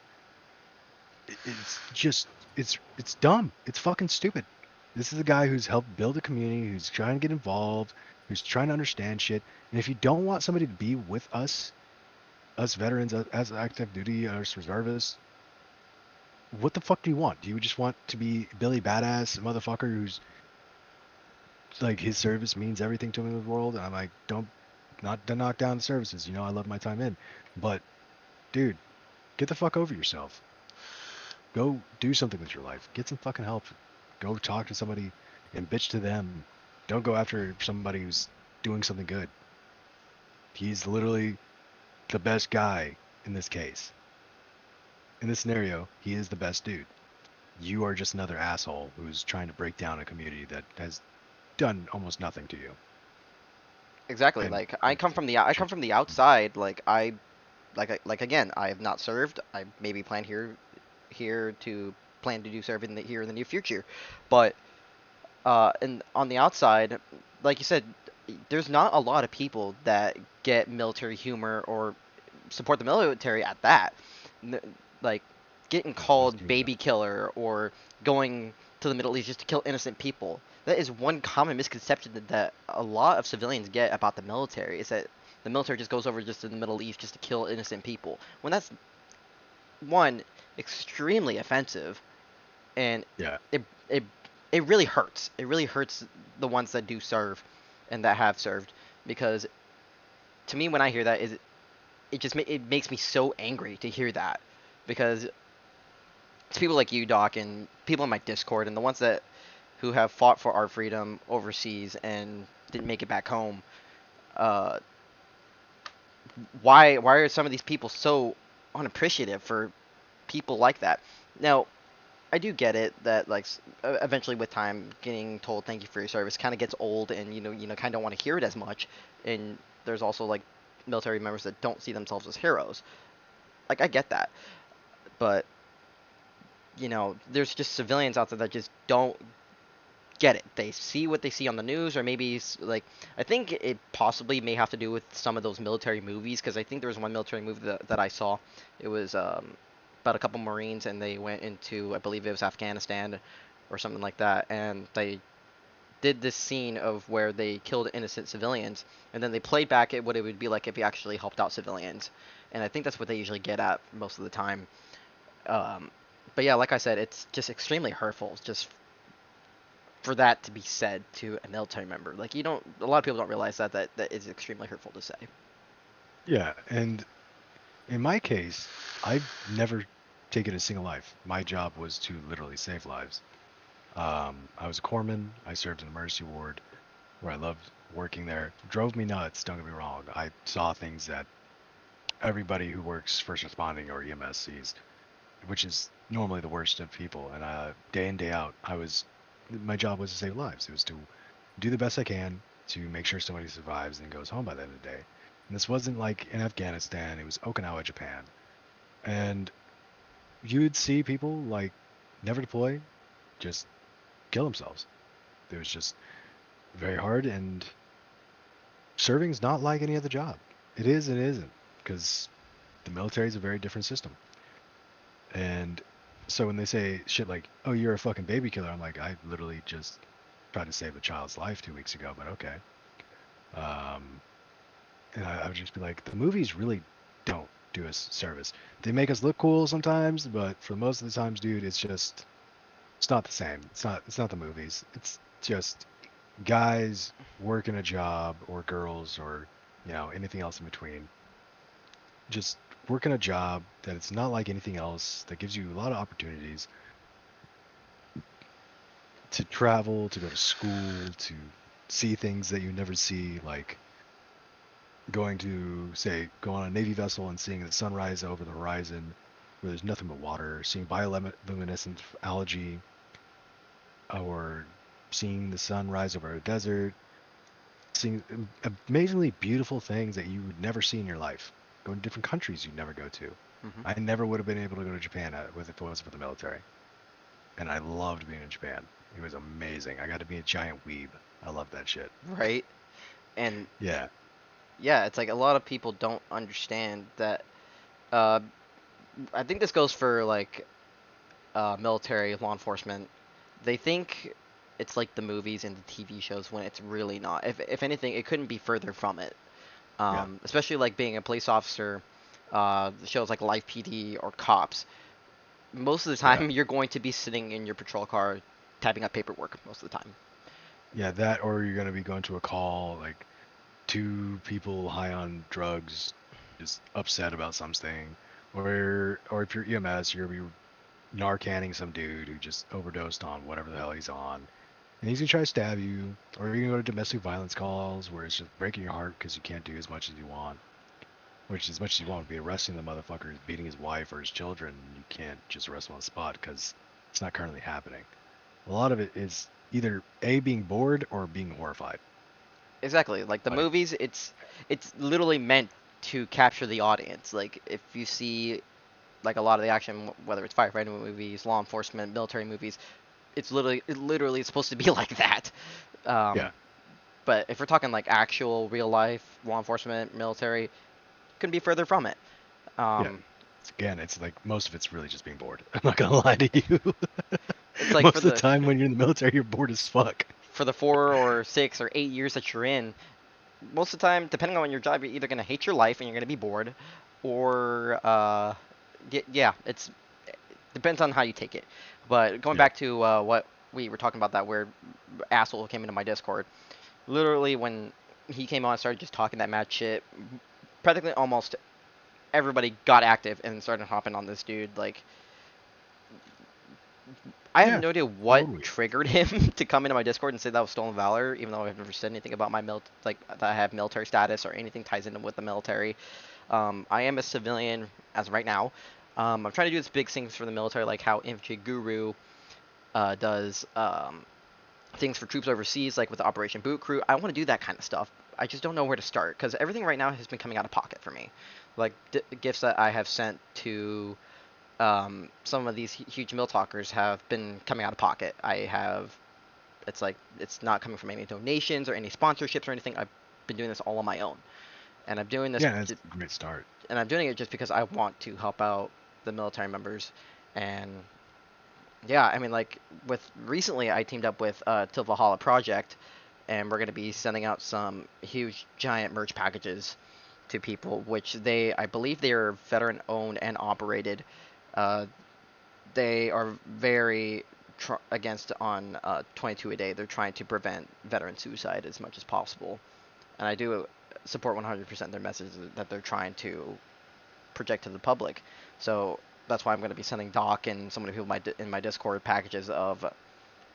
it's just it's dumb. It's fucking stupid. This is a guy who's helped build a community, who's trying to get involved, who's trying to understand shit. And if you don't want somebody to be with us veterans as active duty, as reservists, what the fuck do you want? Do you just want to be Billy Badass motherfucker who's like his service means everything to him in the world? And I'm like, don't not to knock down the services. You know, I love my time in, but dude, get the fuck over yourself. Go do something with your life. Get some fucking help. Go talk to somebody and bitch to them. Don't go after somebody who's doing something good. He's literally the best guy in this case. In this scenario, he is the best dude. You are just another asshole who's trying to break down a community that has done almost nothing to you. Exactly. And Like I come from the outside. Like again, I have not served. I maybe plan here to plan to do serve here in the near future, but and on the outside, like you said, there's not a lot of people that get military humor or support the military at that. Like getting That's called true, yeah. baby killer or going to the Middle East just to kill innocent people. That is one common misconception that a lot of civilians get about the military is that the military just goes over just to the Middle East just to kill innocent people. When that's one extremely offensive and Yeah. it it it really hurts. It really hurts the ones that do serve and that have served because to me when I hear that is it makes me so angry to hear that because it's people like you, Doc, and people in my Discord and the ones that who have fought for our freedom overseas and didn't make it back home. Uh, why are some of these people so unappreciative for people like that? Now, I do get it that like eventually with time getting told thank you for your service kind of gets old and kind of don't want to hear it as much and there's also like military members that don't see themselves as heroes. Like I get that. But there's just civilians out there that just don't get it. They see what they see on the news, or maybe like I think it possibly may have to do with some of those military movies because I think there was one military movie that I saw. It was about a couple Marines and they went into I believe it was Afghanistan or something like that, and they did this scene of where they killed innocent civilians, and then they played back at what it would be like if he actually helped out civilians, and I think that's what they usually get at most of the time. Um, but yeah, like I said, it's just extremely hurtful just for that to be said to a military member. Like you don't, a lot of people don't realize that is extremely hurtful to say. Yeah. And in my case, I've never taken a single life. My job was to literally save lives. I was a corpsman. I served in the emergency ward where I loved working there. Drove me nuts, don't get me wrong. I saw things that everybody who works first responding or EMS sees, which is normally the worst of people. And day in, day out, my job was to save lives. It was to do the best I can to make sure somebody survives and goes home by the end of the day. And this wasn't like in Afghanistan, it was Okinawa, Japan. And you would see people like never deploy, just kill themselves. It was just very hard, and serving's not like any other job. It is and it isn't, because the military is a very different system. And so when they say shit like, "Oh, you're a fucking baby killer," I'm like, I literally just tried to save a child's life 2 weeks ago, but okay. Um, and I would just be like, the movies really don't do us service. They make us look cool sometimes, but for most of the times, dude, it's not the same. It's not the movies. It's just guys working a job or girls or anything else in between. Just working a job that it's not like anything else that gives you a lot of opportunities to travel, to go to school, to see things that you never see, like go on a Navy vessel and seeing the sunrise over the horizon where there's nothing but water, seeing bioluminescent algae, or seeing the sun rise over a desert, seeing amazingly beautiful things that you would never see in your life, going to different countries you'd never go to. Hmm. I never would have been able to go to Japan if it wasn't for the military. And I loved being in Japan. It was amazing. I got to be a giant weeb. I love that shit. Right? And Yeah, yeah, it's like a lot of people don't understand that. Uh, I think this goes for like military, law enforcement. They think it's like the movies and the TV shows when it's really not. If anything, it couldn't be further from it. yeah, Especially like being a police officer, the shows like Life PD or Cops. Most of the yeah. time, you're going to be sitting in your patrol car, typing up paperwork most of the time. Yeah, that or you're going to be going to a call, like two people high on drugs, just upset about something. Or if you're EMS, you're going to be narcanning some dude who just overdosed on whatever the hell he's on. And he's going to try to stab you. Or you're going to go to domestic violence calls where it's just breaking your heart because you can't do as much as you want. Which, as much as you want to be arresting the motherfucker who's beating his wife or his children, you can't just arrest him on the spot because it's not currently happening. A lot of it is either A, being bored or being horrified. Exactly. Like the Like, movies, it's literally meant to capture the audience. Like if you see like a lot of the action, whether it's firefighting movies, law enforcement, military movies, it literally is supposed to be like that. yeah, Um, but if we're talking like actual real life law enforcement, military, couldn't be further from it. yeah. Um, Again, it's like most of it's really just being bored. I'm not gonna lie to you. it's like Most of the time when you're in the military, you're bored as fuck. for the 4 or 6 or 8 years that you're in, most of the time, depending on your job, you're either gonna hate your life and you're gonna be bored, or yeah, it's depends on how you take it. But going Yeah, back to what we were talking about, that weird asshole who came into my Discord. Literally, when he came on and started just talking that mad shit, practically almost everybody got active and started hopping on this dude. Like, I have yeah, no idea what totally. triggered him to come into my Discord and say that was stolen valor, even though I've never said anything about my like that I have military status or anything ties into with the military. I am a civilian as of right now. I'm trying to do this big things for the military, like how Infantry Guru does things for troops overseas, like with Operation Boot Crew. I want to do that kind of stuff. I just don't know where to start because everything right now has been coming out of pocket for me. Like gifts that I have sent to some of these huge mill talkers have been coming out of pocket. I have, it's like it's not coming from any donations or any sponsorships or anything. I've been doing this all on my own, and I'm doing this, Yeah, that's a great start. and I'm doing it just because I want to help out the military members. And yeah, I mean, like with recently, I teamed up with Till Valhalla Project, and we're going to be sending out some huge, giant merch packages to people, which I believe, they are veteran owned and operated. Uh, they are very against on 22 a day. They're trying to prevent veteran suicide as much as possible, and I do support 100% their message that they're trying to project to the public. So that's why I'm going to be sending Doc and some of the people in my Discord packages of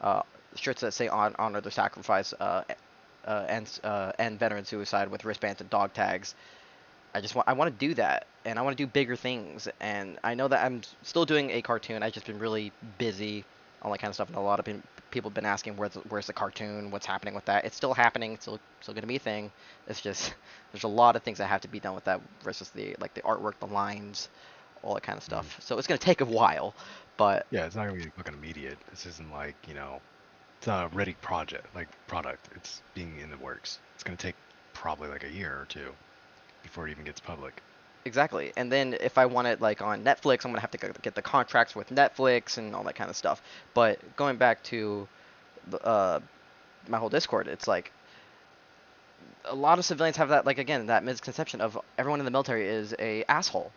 uh, shirts that say honor the sacrifice and veteran suicide with wristbands and dog tags. I want to do that, and I want to do bigger things. And I know that I'm still doing a cartoon. I've just been really busy, all that kind of stuff. And a lot of people have been asking where's the cartoon, what's happening with that. It's still happening. It's still gonna be a thing. It's just there's a lot of things that have to be done with that versus the artwork, the lines, all that kind of Mm. stuff. So it's gonna take a while, but Yeah, it's not gonna be fucking immediate. This isn't like it's not a ready product. It's being in the works. It's gonna take probably like a year or two before it even gets public. exactly. And then if I want it like on Netflix, I'm gonna have to get the contracts with Netflix and all that kind of stuff. But going back to my whole Discord, it's like a lot of civilians have that, like, again, that misconception of everyone in the military is a asshole,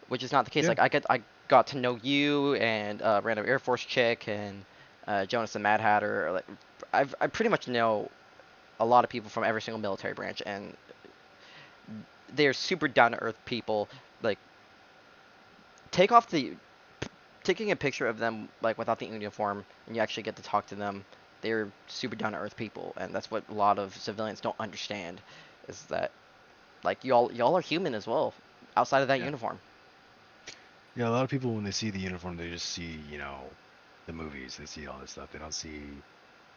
which is not the case. Yeah. Like, I got to know you and random Air Force chick and Jonas the Mad Hatter. Like, I pretty much know a lot of people from every single military branch, and they're super down to earth people. Like, take off the taking a picture of them like without the uniform, and you actually get to talk to them. They're super down to earth people, and that's what a lot of civilians don't understand, is that like y'all are human as well, outside of that Yeah. uniform. Yeah, a lot of people when they see the uniform, they just see, the movies. They see all this stuff. They don't see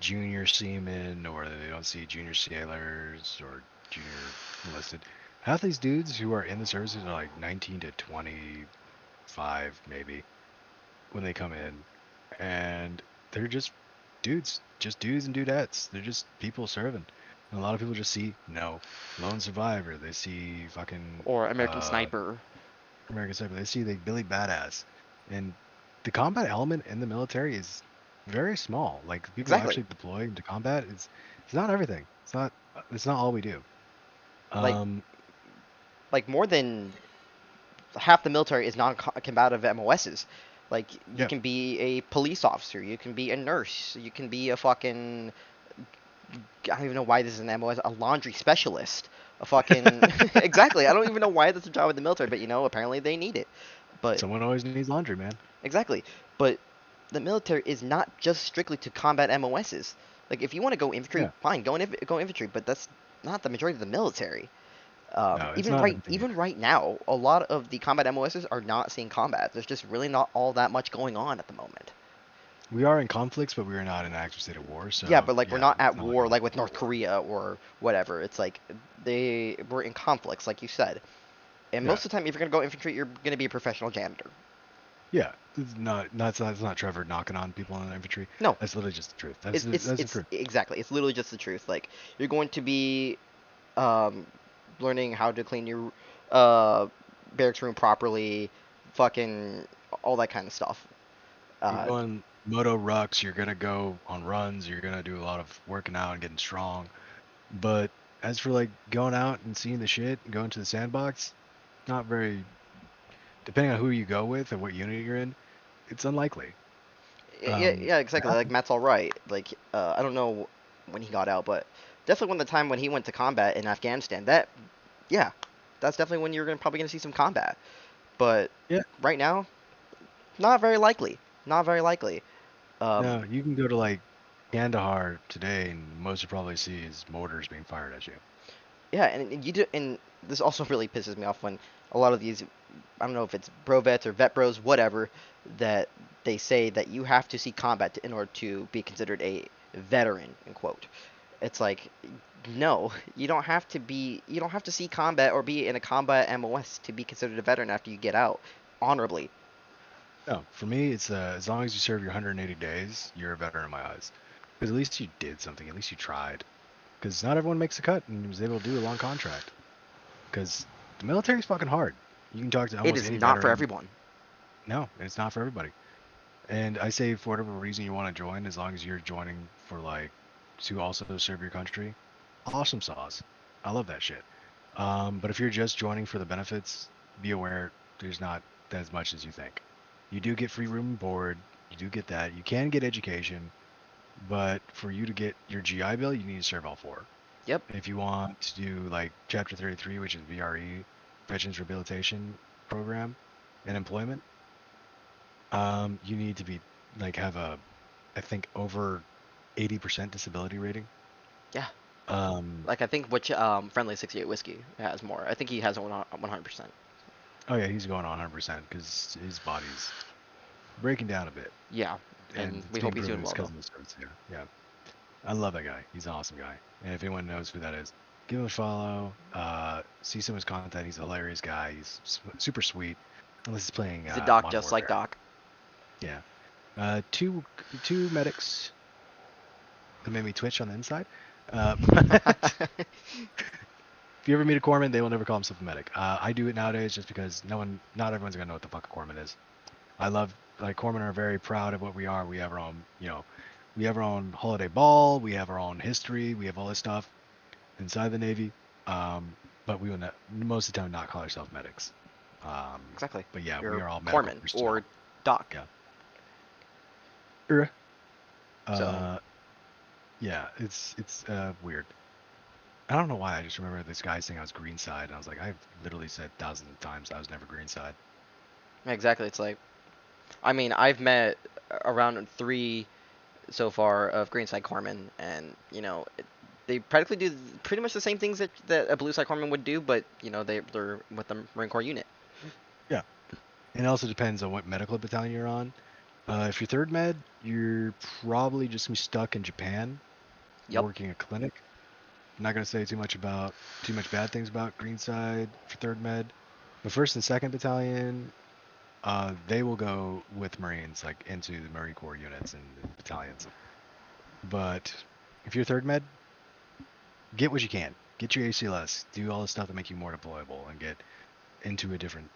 junior seamen, or they don't see junior sailors or junior enlisted. Half these dudes who are in the services are like 19 to 25, maybe, when they come in, and they're just dudes and dudettes. They're just people serving. And a lot of people just see, lone survivor. They see fucking Or American Sniper. American Sniper. They see the Billy Badass, and the combat element in the military is very small. Like people Exactly. actually deploy into combat. It's not everything. It's not all we do. Like Um, like more than half the military is non-combative MOSs. Like, you yeah. can be a police officer, you can be a nurse, you can be a fucking, I don't even know why this is an MOS, a laundry specialist, a fucking exactly. I don't even know why that's a job in the military, but apparently they need it. But Someone always needs laundry, man. exactly. But the military is not just strictly to combat MOSs. Like, if you want to go infantry, Yeah. fine, go infantry, but that's not the majority of the military. No, it's not everything Even either. right now, a lot of the combat MOSs are not seeing combat. There's just really not all that much going on at the moment. We are in conflicts, but we are not in an active state of war. Yeah, So but like, we're yeah, not it's at not like war a like with war North war. Korea or whatever. It's like they were in conflicts, like you said. And Yeah. most of the time, if you're gonna go infantry, you're gonna be a professional janitor. Yeah. It's not Trevor knocking on people in the infantry. No, That's literally just the truth. That's the it's truth. exactly. It's literally just the truth. Like, you're going to be um, learning how to clean your uh, barracks room properly, fucking all that kind of stuff. You're Uh, going moto rucks, you're gonna go on runs, you're gonna do a lot of working out and getting strong. But as for like going out and seeing the shit and going to the sandbox, not very depending on who you go with and what unit you're in, it's unlikely. Yeah, Um yeah, exactly. that- Like, Matt's all right. Like, I don't know when he got out, but definitely when the time when he went to combat in Afghanistan. Yeah, that's definitely when you're probably gonna see some combat. But yeah, right now, not very likely. Not very likely. Um, no, you can go to like Kandahar today and most you probably see is mortars being fired at you. yeah, and you do, and this also really pisses me off when a lot of these, I don't know if it's bro vets or vet bros, whatever, that they say that you have to see combat in order to be considered a veteran, in quote. It's like, no, you don't have to see combat or be in a combat MOS to be considered a veteran after you get out honorably. No, for me, it's as long as you serve your 180 days, you're a veteran in my eyes. Because at least you did something. At least you tried. Because not everyone makes a cut and was able to do a long contract. Because the military's fucking hard. You can talk to It almost is any not for veteran. everyone. No, it's not for everybody. And I say for whatever reason you want to join, as long as you're joining for like to also serve your country, awesome sauce. I love that shit. But if you're just joining for the benefits, be aware there's not as much as you think. You do get free room and board. You do get that. You can get education, but for you to get your GI Bill, you need to serve all four. Yep. If you want to do like Chapter 33, which is VRE, Veterans Rehabilitation Program, and employment, you need to be like have I think over 80% disability rating. Yeah. Um, Like, I think which friendly 68 whiskey has more. I think he has 100%. oh yeah, he's going on 100% because his body's breaking down a bit, Yeah, and and it's we being hope he's proven doing it's well because though. of the service. Yeah, yeah. I love that guy. He's an awesome guy. And if anyone knows who that is, give him a follow. See some of his content. He's a hilarious guy. He's super sweet. Unless he's playing He's a doc Modern just like Warfare. Doc. Yeah. Two medics that made me twitch on the inside. But if you ever meet a corpsman, they will never call himself a medic. I do it nowadays just because not everyone's gonna know what the fuck a corpsman is. I love like corpsmen are very proud of what we are. We have our own, we have our own holiday ball. We have our own history. We have all this stuff. inside the Navy. But we will not, most of the time not call ourselves medics. Exactly. But yeah, we You're are all medical corpsman personnel. or doc. Yeah. Er, So Uh, yeah, it's weird. I don't know why. I just remember this guy saying I was green side, and I was like, I've literally said thousands of times I was never green side. exactly, it's like I mean I've met around 3 so far of greenside corpsmen, and they practically do pretty much the same things that a blue side corpsman would do, but they're with the Marine Corps unit. Yeah, and it also depends on what medical battalion you're on. If you're third med, you're probably just gonna be stuck in Japan Yep. working a clinic. I'm not gonna say too much bad things about Greenside for third med. The first and second battalion, they will go with Marines like into the Marine Corps units and battalions. But if you're third med, get what you can. Get your ACLS. Do all the stuff that make you more deployable and get into a different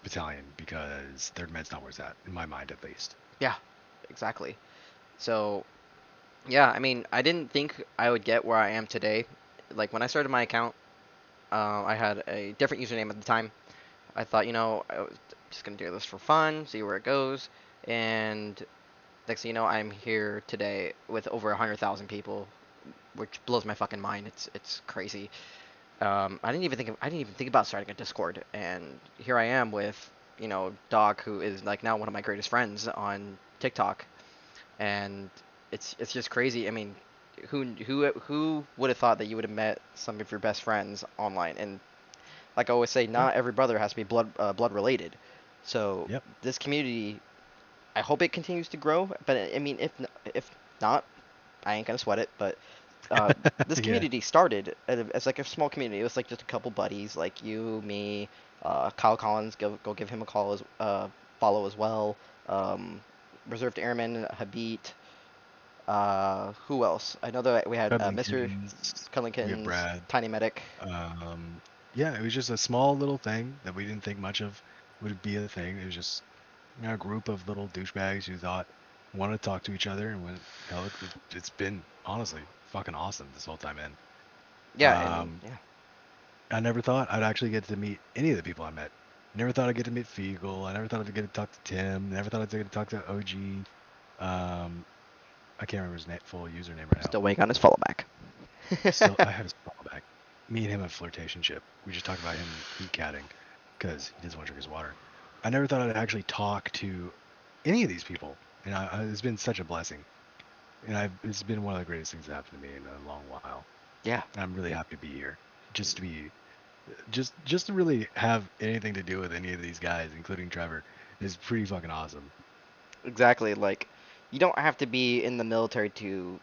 battalion because third med's not worth that, in my mind at least. Yeah, exactly. So yeah, I mean I didn't think I would get where I am today. Like when I started my account, I had a different username at the time. I thought, I was just gonna do this for fun, see where it goes, and next thing you know, I'm here today with over 100,000 people, which blows my fucking mind. It's crazy. I didn't even think about starting a Discord, and here I am with Doc, who is like now one of my greatest friends on TikTok, and it's just crazy. I mean, who would have thought that you would have met some of your best friends online? And like I always say, Yeah. not every brother has to be blood related. So Yep. this community, I hope it continues to grow. But I mean, if not, I ain't gonna sweat it. But uh, this Yeah. community started as like a small community. It was like just a couple buddies, like you, me, Kyle Collins. Go give him a follow as well. Um, Reserved Airman Habit. Who else? I know that we had Cuddling Mr. kittens. Cuddling We have Kittens, Brad. Tiny Medic. Yeah, it was just a small little thing that we didn't think much of would be a thing. It was just a group of little douchebags who thought wanted to talk to each other and went, hell, it's been honestly fucking awesome this whole time in. Yeah, and Um, yeah, I never thought I'd actually get to meet any of the people I met. Never thought I'd get to meet Fiegel. I never thought I'd get to talk to Tim. Never thought I'd get to talk to OG. Um, I can't remember his full username right now. still waiting on his follow back. Still, I have his follow back. Me and him have flirtationship. We just talked about him heat catting because he doesn't want to drink his water. I never thought I'd actually talk to any of these people, and it's been such a blessing. And it's been one of the greatest things that happened to me in a long while. Yeah, And I'm really happy to be here, just to be, just to really have anything to do with any of these guys, including Trevor, is pretty fucking awesome. exactly. Like, you don't have to be in the military to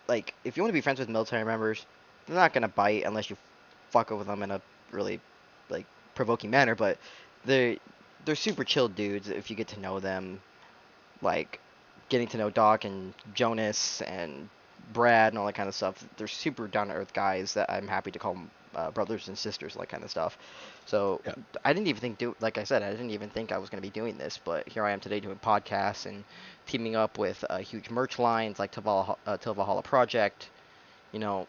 like. If you want to be friends with military members, they're not gonna bite unless you fuck with them in a really like provoking manner. But they're they're super chill dudes if you get to know them. Like, getting to know Doc and Jonas and Brad and all that kind of stuff. They're super down to earth guys that I'm happy to call them brothers and sisters, like kind of stuff. So Yeah, I didn't even think like I said, I didn't even think I was going to be doing this, but here I am today doing podcasts and teaming up with huge merch lines like Till Valhalla Project. You know,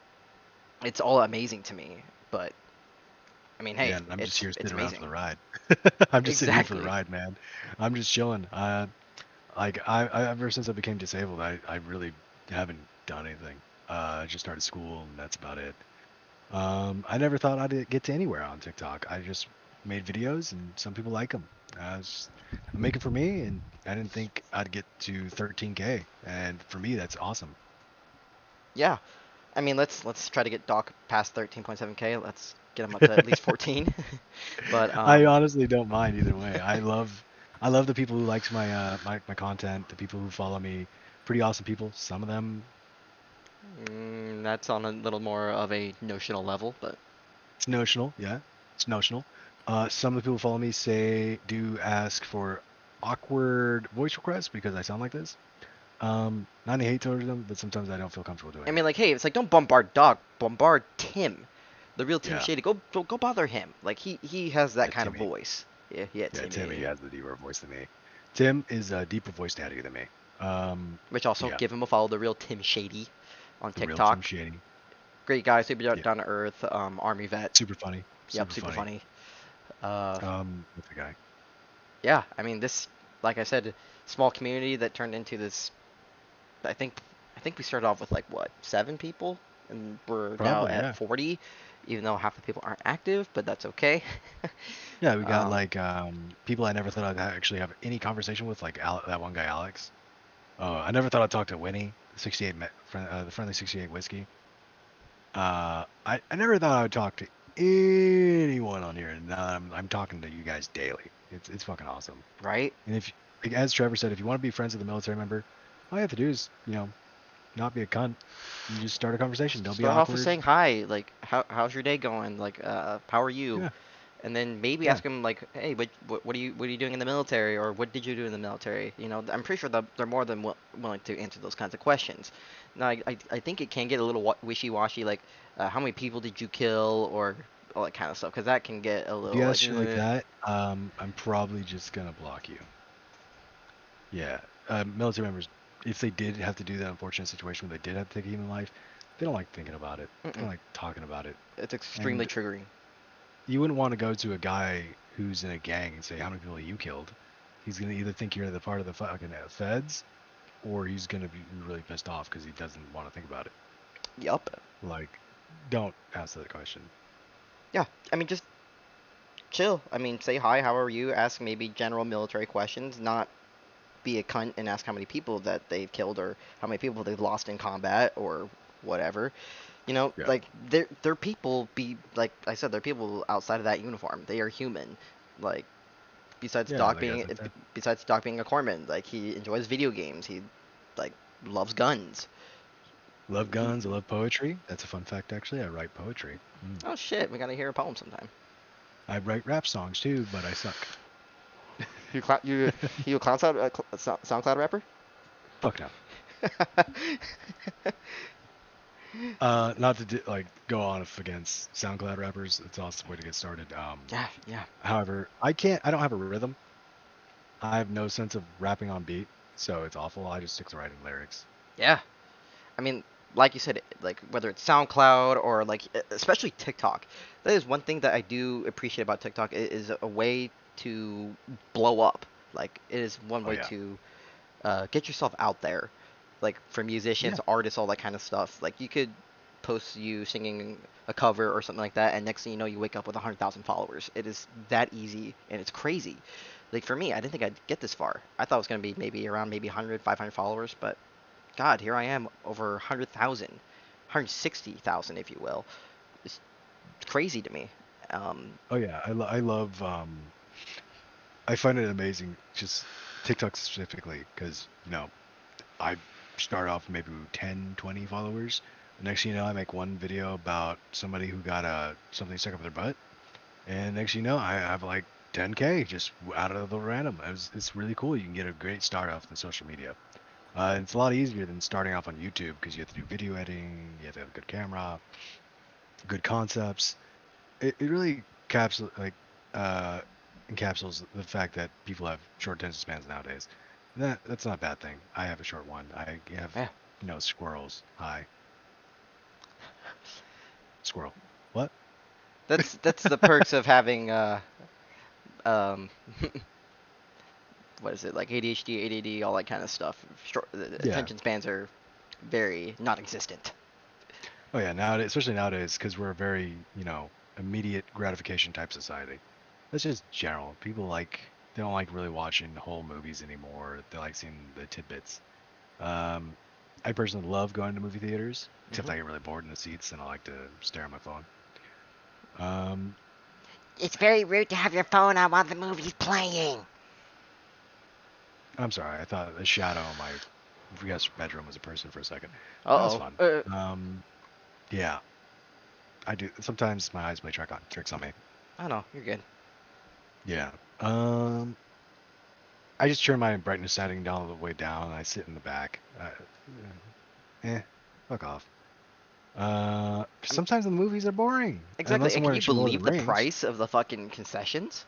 it's all amazing to me. But I mean, hey, yeah, and I'm just it's here it's sitting around for amazing. the ride. I'm just sitting here for the Exactly. ride, man. I'm just chilling. Like ever since I became disabled, I really haven't done anything. I just started school and that's about it. I never thought I'd get to anywhere on TikTok. I just made videos and some people like them. I'm making for me, and I didn't think I'd get to 13K. And for me, that's awesome. Yeah. I mean, let's try to get Doc past 13.7K. Let's get him up to at least 14. But I honestly don't mind either way. I love the people who likes my content, the people who follow me. Pretty awesome people. Some of them that's on a little more of a notional level, but it's notional, yeah, it's notional. Some of the people who follow me do ask for awkward voice requests because I sound like this. Not any hate towards them, but sometimes I don't feel comfortable I doing it. mean, like, hey, it's like don't bombard Doc, bombard Tim, the real Tim Yeah, Shady. Go bother him. Like he has that yeah, kind of Timmy. voice. Yeah, yeah, Yeah, Timmy Timmy. has the deeper voice than me. Tim is a deeper voice daddy than me. Which also Yeah, give him a follow, the real Tim Shady, on the real Tim TikTok. Shady. Great guy, super Yeah. down to earth, army vet. Super funny. Yep, Super super funny. funny. Uh, What's the guy? yeah, I mean this, like I said, small community that turned into this. I think, I think we started off with like what 7 people, and we're now Probably, at yeah. 40, even though half the people aren't active, but that's okay. Yeah, we got um, like people I never thought I'd actually have any conversation with, like that one guy Alex. Oh, I never thought I'd talk to Winnie, 68 the friendly 68 whiskey. I never thought I would talk to anyone on here, and now I'm talking to you guys daily. It's fucking awesome. right? And if, like, as Trevor said, if you want to be friends with a military member, all you have to do is, not be a cunt. You just start a conversation. Don't be Start off with awkward. saying hi, like how's your day going? Like how are you? Yeah, And then maybe yeah. ask them like, hey, what are you doing in the military, or what did you do in the military? You know, I'm pretty sure that they're more than willing to answer those kinds of questions. Now, I think it can get a little wishy-washy, like how many people did you kill, or all that kind of stuff, because that can get a If you little ask like, shit like that, I'm probably just gonna block you. Yeah, military members, if they did have to do that unfortunate situation where they did have to take a human life, they don't like thinking about it. They mm-mm. don't like talking about it. It's extremely And triggering. you wouldn't want to go to a guy who's in a gang and say, "How many people have you killed?" He's gonna either think you're the part of the fucking feds, or he's gonna be really pissed off because he doesn't want to think about it. Yup. Like, don't ask that question. Yeah. I mean, just chill. I mean, say hi, how are you? Ask maybe general military questions, not be a cunt and ask how many people that they've killed or how many people they've lost in combat or whatever. You know, Yeah. like they're people. Be like I said, they're people outside of that uniform. They are human. Like besides Yeah, Doc like being as I said, besides Doc being a corpsman, like he enjoys video games. He like loves guns. love guns. I love poetry. That's a fun fact, actually. I write poetry. Oh shit, we gotta hear a poem sometime. I write rap songs too, but I suck. You a cloud SoundCloud rapper? Fuck no. Not to like go on against SoundCloud rappers. It's also a way to get started. Yeah, yeah, However, I can't. I don't have a rhythm. I have no sense of rapping on beat, so it's awful. I just stick to writing lyrics. yeah. I mean, like you said, like whether it's SoundCloud or like especially TikTok, that is one thing that I do appreciate about TikTok. It is a way to blow up. Like it is one Oh way yeah, to get yourself out there. Like for yeah. musicians, artists, all that kind of stuff. Like you could post you singing a cover or something like that, and next thing you know, you wake up with 100,000 followers. It is that easy, and it's crazy. Like for me, I didn't think I'd get this far. I thought it was gonna be maybe around maybe 100, 500 followers, but God, here I am over 100,000, 160,000, if you will. It's crazy to me. Um, Oh yeah. I love. I find it amazing, just TikTok specifically, because I start off maybe with 10, 20 followers. The next thing you know, I make one video about somebody who got something stuck up their butt, and next thing you know, I have like 10K just out of the random. It's really cool. You can get a great start off in social media. It's a lot easier than starting off on YouTube because you have to do video editing, you have to have a good camera, good concepts. It really uh, encapsulates the fact that people have short attention spans nowadays. That's not a bad thing. I have a short one. I have yeah, squirrels. Hi, squirrel. What? that's the perks of having um, what is it like ADHD, ADD, all that kind of stuff. Short, Yeah. attention spans are very non-existent. Oh yeah. Nowadays, especially nowadays, because we're a very immediate gratification type society. That's just general. People they don't like really watching whole movies anymore. They like seeing the tidbits. Um, I personally love going to movie theaters, except Hmm. I get really bored in the seats and I like to stare at my phone. Um, It's very rude to have your phone out while the movie's playing. I'm sorry, I thought a shadow in my guest bedroom was a person for a second. That was Uh-oh. fun. Yeah, I do. Sometimes my eyes play tricks on me. I know, you're good. Yeah. Um, I just turn my brightness setting down all the way down and I sit in the back. Fuck off. I'm, Sometimes the movies are boring, exactly. unless And I'm can you watching Lord of believe the the Rings. price of the fucking concessions?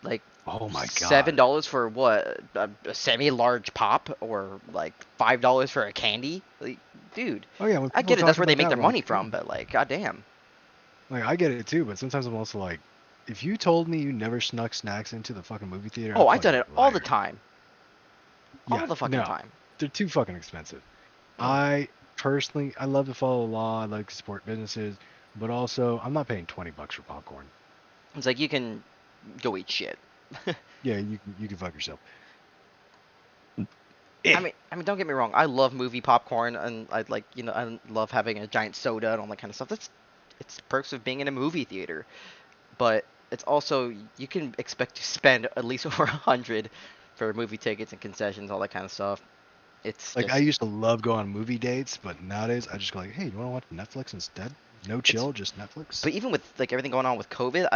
Like Oh my god. $7 for what? A semi-large pop, or like $5 for a candy? Like, dude, Oh yeah, when I people are get it. That's talking where they about make that, their we're like, money yeah. from. But like, goddamn. Like I get it too, but sometimes I'm also like, if you told me you never snuck snacks into the fucking movie theater, Oh, I'd I've call done you it a all the liar. time. All Yeah, the fucking no, time. they're too fucking expensive. Oh, I personally, I love to follow the law. I like to support businesses, but also I'm not paying $20 for popcorn. it's like you can go eat shit. Yeah, you can fuck yourself. I Eh. mean, I mean, don't get me wrong. I love movie popcorn, and I like, I love having a giant soda and all that kind of stuff. It's perks of being in a movie theater. But it's also, you can expect to spend at least over 100 for movie tickets and concessions, all that kind of stuff. It's Like I just, used to love going on movie dates, but nowadays I just go like, hey, you want to watch Netflix instead? No it's. chill, just Netflix. But even with like everything going on with COVID,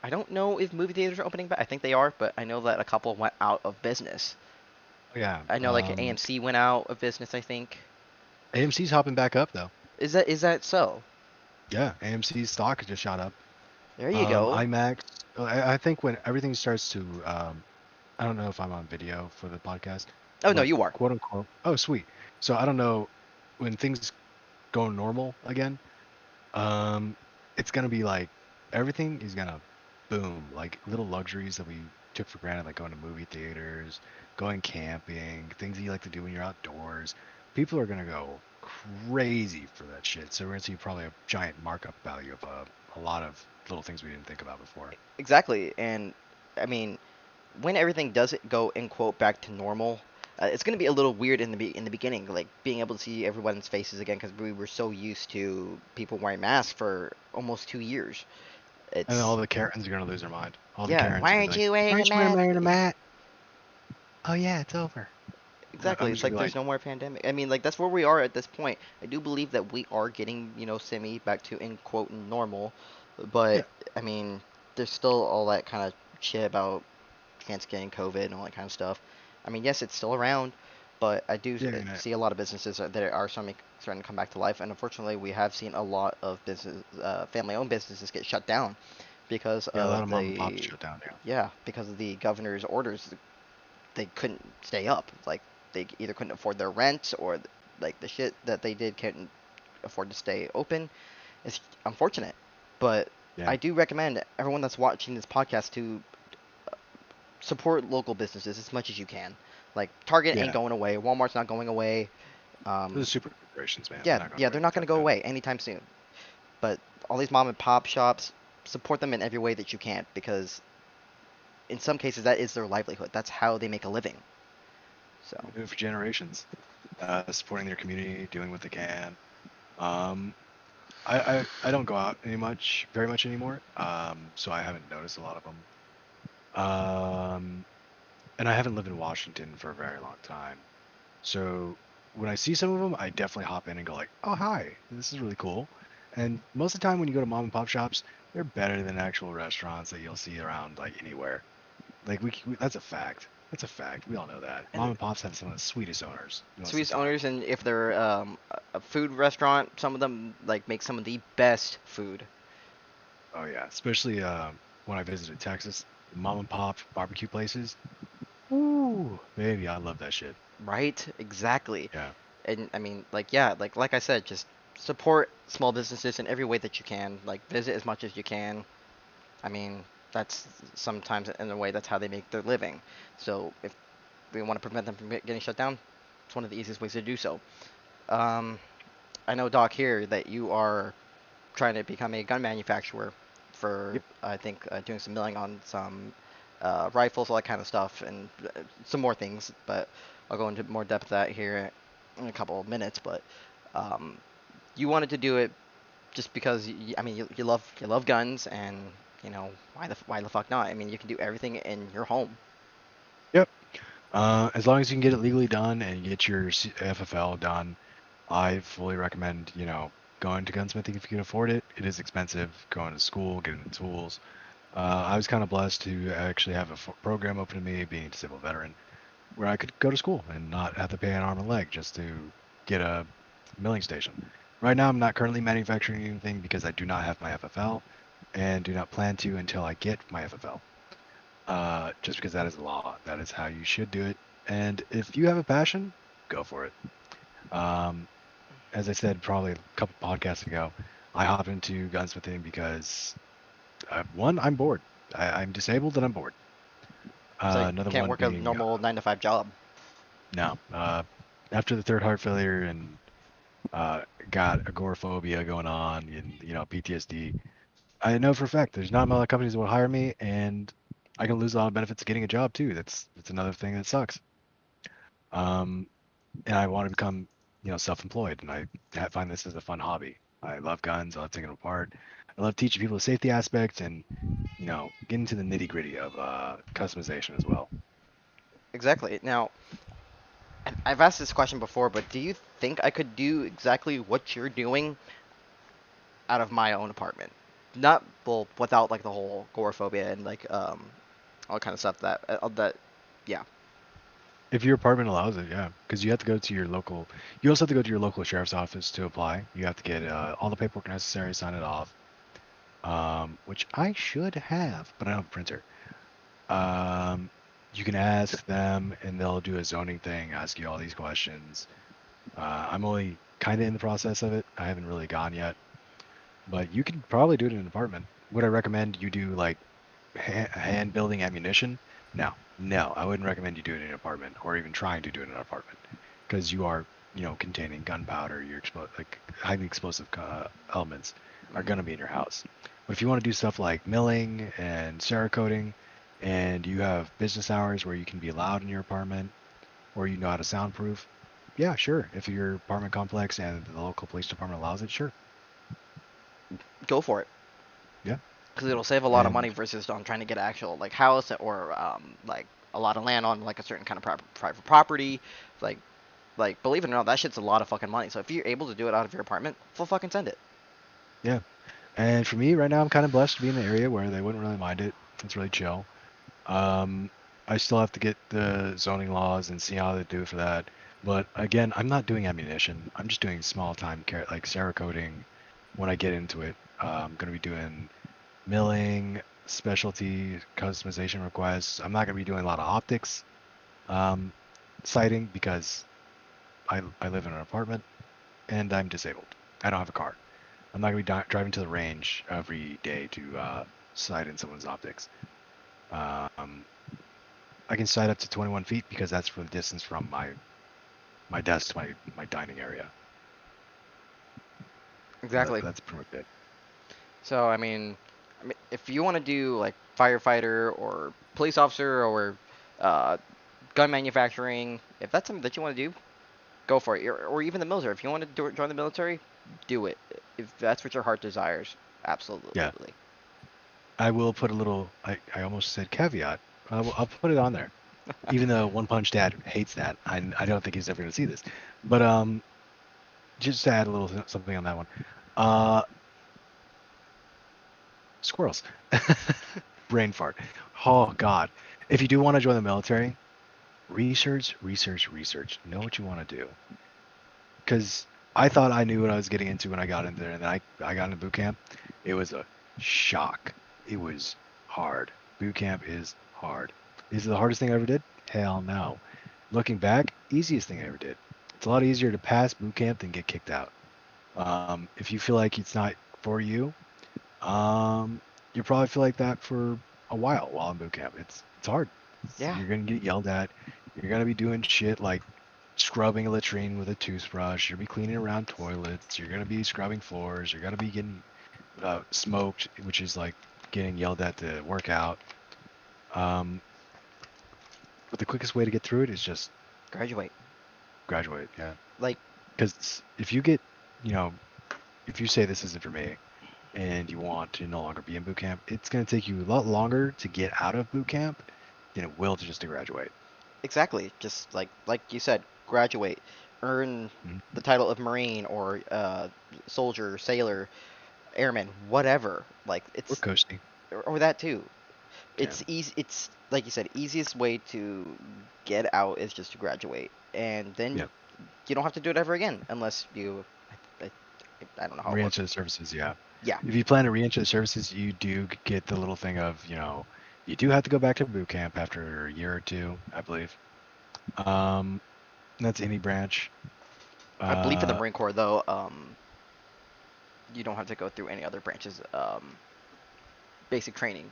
I don't know if movie theaters are opening back. I think they are, but I know that a couple went out of business. Yeah. I know like AMC went out of business, I think. AMC's hopping back up though. Is that so? Yeah, AMC's stock just shot up. There you go. IMAX. I think when everything starts to, I don't know if I'm on video for the podcast, Oh no, but you are. quote unquote. Oh, sweet. So I don't know when things go normal again. Um, it's gonna be like everything is gonna boom. Like little luxuries that we took for granted, like going to movie theaters, going camping, things that you like to do when you're outdoors. People are gonna go crazy for that shit. So we're gonna see probably a giant markup value of a lot of little things we didn't think about before. Exactly, and I mean, when everything does it go in quote back to normal, it's going to be a little weird in the beginning, like being able to see everyone's faces again because we were so used to people wearing masks for almost 2 years. And then all It's the Karens are gonna lose their mind. All the yeah. Karens are Why gonna be aren't like, you "Why wearing a aren't you mask? wearing a mat? Oh yeah, it's over." Exactly. I'm It's just gonna like be like, there's no more pandemic. I mean, like that's where we are at this point. I do believe that we are getting, semi back to in quote normal, yeah, but I mean, there's still all that kind of shit about can't getting COVID and all that kind of stuff. I mean, yes, it's still around, but I do yeah, see a lot of businesses that are starting to come back to life, and unfortunately, we have seen a lot of family-owned businesses get shut down because yeah. A lot of of mom and pops shut down. Yeah, because of the governor's orders. They couldn't stay up. Like they either couldn't afford their rent or like the shit that they did couldn't afford to stay open. It's unfortunate, but yeah, I do recommend everyone that's watching this podcast to support local businesses as much as you can. Like Target ain't yeah. going away, Walmart's not going away. Those Um, are super corporations, man. They're yeah, not going yeah, away they're not going anytime to go soon. away anytime soon. But all these mom and pop shops, support them in every way that you can because in some cases that is their livelihood. That's how they make a living. So, They've been doing it for generations, supporting their community, doing what they can. Um, I don't go out very much anymore. So I haven't noticed a lot of them. And I haven't lived in Washington for a very long time. So when I see some of them, I definitely hop in and go like, "Oh, hi, this is really cool." And most of the time, when you go to mom and pop shops, they're better than actual restaurants that you'll see around like anywhere. Like that's a fact. That's a fact. We all know that. Mom and and pops have some of the sweetest owners most of Sweetest the time. owners, and if they're a food restaurant, some of them like make some of the best food. Oh yeah, especially when I visited Texas, the mom and pop barbecue places. Ooh, baby, I love that shit. Right? Exactly. Yeah, And I mean, like yeah, like I said, just support small businesses in every way that you can. Like visit as much as you can. I mean, that's sometimes in a way that's how they make their living. So if we want to prevent them from getting shut down, it's one of the easiest ways to do so. Um, I know Doc here that you are trying to become a gun manufacturer for yep, I think doing some milling on some rifles, all that kind of stuff, and some more things. But I'll go into more depth of that here in a couple of minutes. But um, you wanted to do it just because I mean you love guns, and why the fuck not? I mean you can do everything in your home. yep. As long as you can get it legally done and get your FFL done, I fully recommend, going to gunsmithing if you can afford it. It is expensive, going to school, getting the tools. I was kind of blessed to actually have a program open to me, being a disabled veteran, where I could go to school and not have to pay an arm and leg just to get a milling station. Right now, I'm not currently manufacturing anything because I do not have my FFL and do not plan to until I get my FFL. just because that is the law. That is how you should do it. And if you have a passion, go for it. Um, as I said probably a couple podcasts ago, I hopped into gunsmithing because one, I'm bored. I'm disabled and I'm bored. So you Another can't one work a being normal 9 to 5 job. no. After the third heart failure and uh, got agoraphobia going on and PTSD, I know for a fact there's not a lot of companies that will hire me, and I can lose a lot of benefits of getting a job too. That's another thing that sucks. Um, and I want to become self-employed, and I find this as a fun hobby. I love guns. I love taking them apart. I love teaching people the safety aspect and get into the nitty-gritty of customization as well. Exactly. Now, I've asked this question before, but do you think I could do exactly what you're doing out of my own apartment? Not well, without like the whole agoraphobia and like all kind of stuff that yeah. If your apartment allows it, yeah, because you have to go to your local. You also have to go to your local sheriff's office to apply. You have to get all the paperwork necessary, sign it off, which I should have, but I don't have a printer. Um, you can ask them, and they'll do a zoning thing, ask you all these questions. I'm only kind of in the process of it. I haven't really gone yet, but you can probably do it in an apartment. Would I recommend you do like hand building ammunition? No, no, I wouldn't recommend you do it in an apartment or even trying to do it in an apartment because you are, containing gunpowder. Your like highly explosive elements are Mhm. going to be in your house. But if you want to do stuff like milling and cerakoting, and you have business hours where you can be loud in your apartment, or you know how to soundproof, yeah, sure. If your apartment complex and the local police department allows it, sure. Go for it. Yeah. Because it'll save a lot of And money versus on trying to get an actual like house or like a lot of land on like a certain kind of private property. Like believe it or not, that shit's a lot of fucking money. So if you're able to do it out of your apartment, full fucking send it. yeah. And for me, right now, I'm kind of blessed to be in an area where they wouldn't really mind it. It's really chill. Um, I still have to get the zoning laws and see how they do for that. But again, I'm not doing ammunition. I'm just doing small time like cerakoting when I get into it. I'm going to be doing milling, specialty customization requests. I'm not going to be doing a lot of optics um, sighting because I live in an apartment and I'm disabled. I don't have a car. I'm not going to be driving to the range every day to sight in someone's optics. Um, I can sight up to 21 feet because that's from the distance from my desk to my dining area. So Exactly. that's pretty much it. So I mean, if you want to do like firefighter or police officer or uh, gun manufacturing, if that's something that you want to do, go for it. Or even the military. If you want to join the military, do it. If that's what your heart desires, Yeah, absolutely. I will put a little. I almost said caveat. I'll put it on there, even though One Punch Dad hates that. I don't think he's ever going to see this, but just to add a little something on that one. Uh, Squirrels. Brain fart. Oh God. If you do want to join the military, research, research, research. Know what you want to do. Because I thought I knew what I was getting into when I got in there, and then I got into boot camp. It was a shock. It was hard. Boot camp is hard. Is it the hardest thing I ever did? Hell no. Looking back, easiest thing I ever did. It's a lot easier to pass boot camp than get kicked out. If you feel like it's not for you, um, you probably feel like that for a while in boot camp. It's hard. Yeah. You're gonna get yelled at. You're gonna be doing shit like scrubbing a latrine with a toothbrush. You're gonna be cleaning around toilets. You're gonna be scrubbing floors. You're gonna be getting smoked, which is like getting yelled at to work out. Um, but the quickest way to get through it is just Graduate. graduate. Yeah, Like because if you get, you know, if you say this isn't for me, and you want to no longer be in boot camp, it's going to take you a lot longer to get out of boot camp than it will to just to graduate. exactly. Just like you said, graduate, earn Mhm. the title of Marine or soldier, sailor, airman, whatever. Like Or it's coasting. or that too. Yeah. It's easy. It's like you said, easiest way to get out is just to graduate, and then Yeah. you don't have to do it ever again unless I, I, I don't know how it Re-enter works. the services. Yeah. Yeah, If you plan to re-enter the services, you do get the little thing of, You do have to go back to boot camp after a year or two, I believe. Um, that's any branch. I believe in the Uh, Marine Corps, though, you don't have to go through any other branches basic training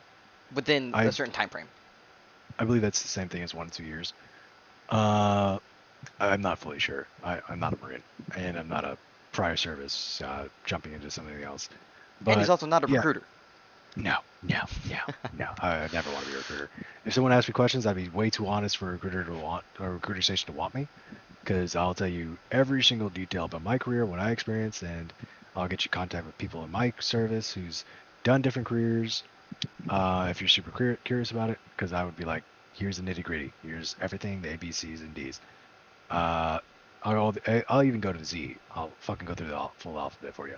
within a I certain time frame. I believe that's the same thing as 1 to 2 years. Uh, I'm not fully sure. I'm not a Marine, and I'm not a prior service jumping into something else. And he's But also not a yeah, recruiter. no. I never want to be a recruiter. If someone asks me questions, I'd be way too honest for a recruiter station to want me, because I'll tell you every single detail about my career, what I experienced, and I'll get you contact with people in my service who's done different careers. If you're super curious about it, because I would be like, here's the nitty gritty. Here's everything, the A, B, C's, and D's. Uh, I'll even go to Z. I'll fucking go through the full alphabet for you.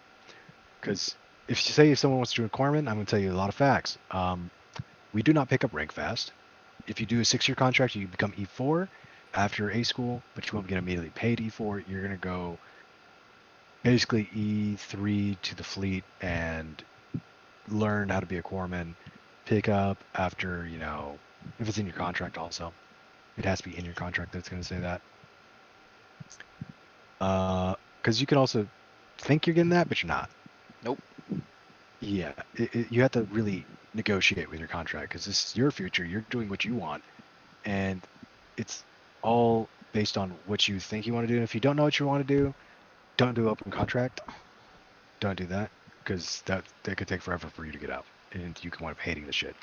Because if someone wants to do a corpsman, I'm going to tell you a lot of facts. We do not pick up rank fast. If you do a 6-year contract, you become E4 after A school, but you won't get immediately paid E4. You're going to go basically E3 to the fleet and learn how to be a corpsman. Pick up after, if it's in your contract also. It has to be in your contract that's going to say that. Because you can also think you're getting that, but you're not. Nope. Yeah, you have to really negotiate with your contract because this is your future. You're doing what you want, and it's all based on what you think you want to do. And if you don't know what you want to do, don't do open contract. Don't do that because that could take forever for you to get out, and you can wind up hating the shit.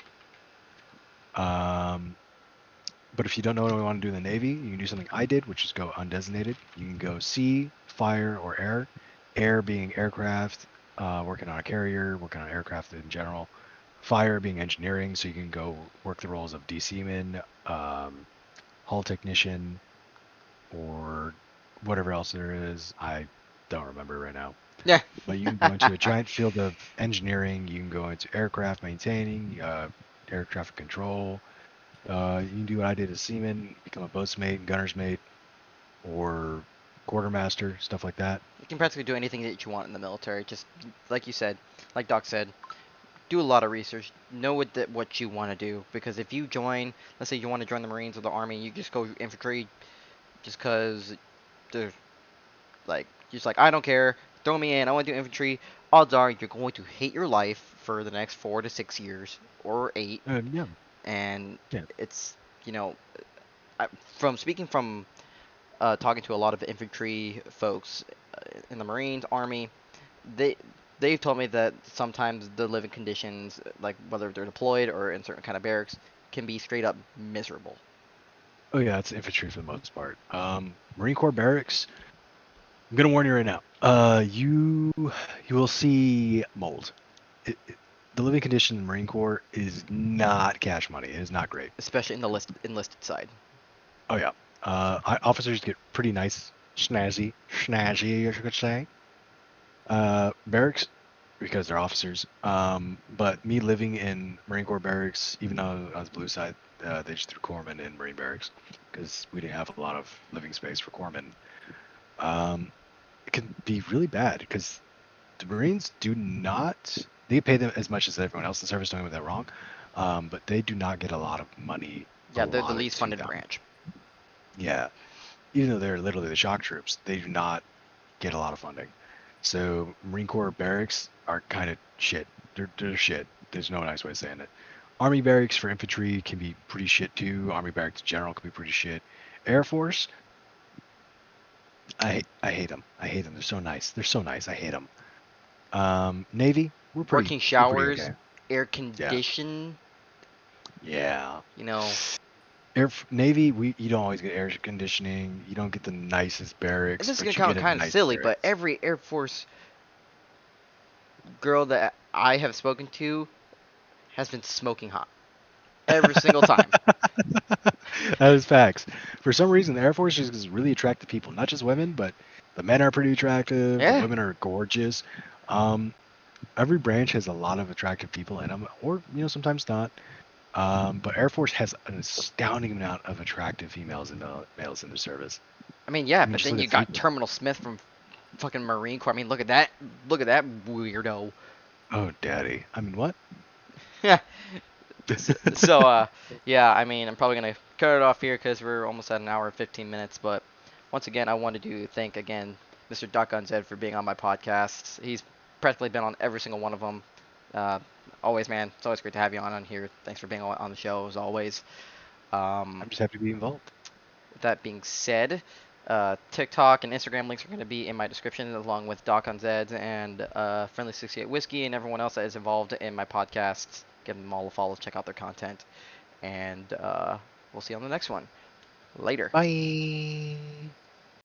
Um, but if you don't know what you want to do in the Navy, you can do something I did, which is go undesignated. You can go sea, fire, or air. Air being aircraft, working on a carrier, working on aircraft in general. Fire being engineering, so you can go work the roles of DCman, hull technician, or whatever else there is. I don't remember right now. Yeah. But you can go into a giant field of engineering. You can go into aircraft maintaining, air traffic control. You can do what I did as seaman, become a boatsmate, gunner's mate, or quartermaster, stuff like that. You can practically do anything that you want in the military. Just like you said, like Doc said, do a lot of research. Know what you want to do. Because if you join, let's say you want to join the Marines or the Army, you just go infantry just because they're like, just like, I don't care. Throw me in. I want to do infantry. Odds are you're going to hate your life for the next 4 to 6 years or 8. Yeah, And yeah. it's, you know, from speaking from talking to a lot of infantry folks in the Marines, Army, they they've told me that sometimes the living conditions, like whether they're deployed or in certain kind of barracks, can be straight up miserable. Oh yeah, it's infantry for the most part. Marine Corps barracks. I'm gonna warn you right now. You will see mold. The living condition in the Marine Corps is not cash money. It is not great. Especially in the enlisted side. Oh yeah. Officers get pretty nice, snazzy, as you could say. Barracks because they're officers. But me living in Marine Corps barracks, even though I was blue side, they just threw corpsmen in Marine barracks because we didn't have a lot of living space for corpsmen. Um, it can be really bad because the Marines do not. They pay them as much as everyone else in the service. Don't get that wrong, but they do not get a lot of money Yeah, they're the allotted least to funded them. branch. Yeah, even though they're literally the shock troops, they do not get a lot of funding. So Marine Corps barracks are kind of shit. They're shit. There's no nice way of saying it. Army barracks for infantry can be pretty shit too. Army barracks in general can be pretty shit. Air Force, I hate them. I hate them. They're so nice. They're so nice. I hate them. Navy, Working we're pretty showers, okay. air Yeah, condition, yeah. you know. Navy, you don't always get air conditioning. You don't get the nicest And barracks, this is gonna but you get sound a kind of nice silly, but barracks. every Air Force girl that I have spoken to has been smoking hot every single time. That is facts. For some reason, the Air Force just is really attractive people, not just women, but the men are pretty attractive. The Yeah. women are gorgeous. Um, every branch has a lot of attractive people in them, or sometimes not. But Air Force has an astounding amount of attractive females and males in the service. I mean, yeah, I mean, but just then look you at got Fleetwood. Terminal Smith from fucking Marine Corps. I mean, look at that. Look at that weirdo. Oh, daddy. I mean, what? So, yeah, I mean, I'm probably gonna cut it off here because we're almost at an hour and 15 minutes. But once again, I wanted to thank again Mr. Doc.Unzed for being on my podcast. He's practically been on every single one of them. Uh, always, man. It's always great to have you on here. Thanks for being on the show as always. Um, I'm just happy to be involved. with that being said, TikTok and Instagram links are going to be in my description, along with Doc.Unzed and Friendly 68 Whiskey and everyone else that is involved in my podcasts. Give them all a follow, check out their content, and we'll see you on the next one. Later. Bye.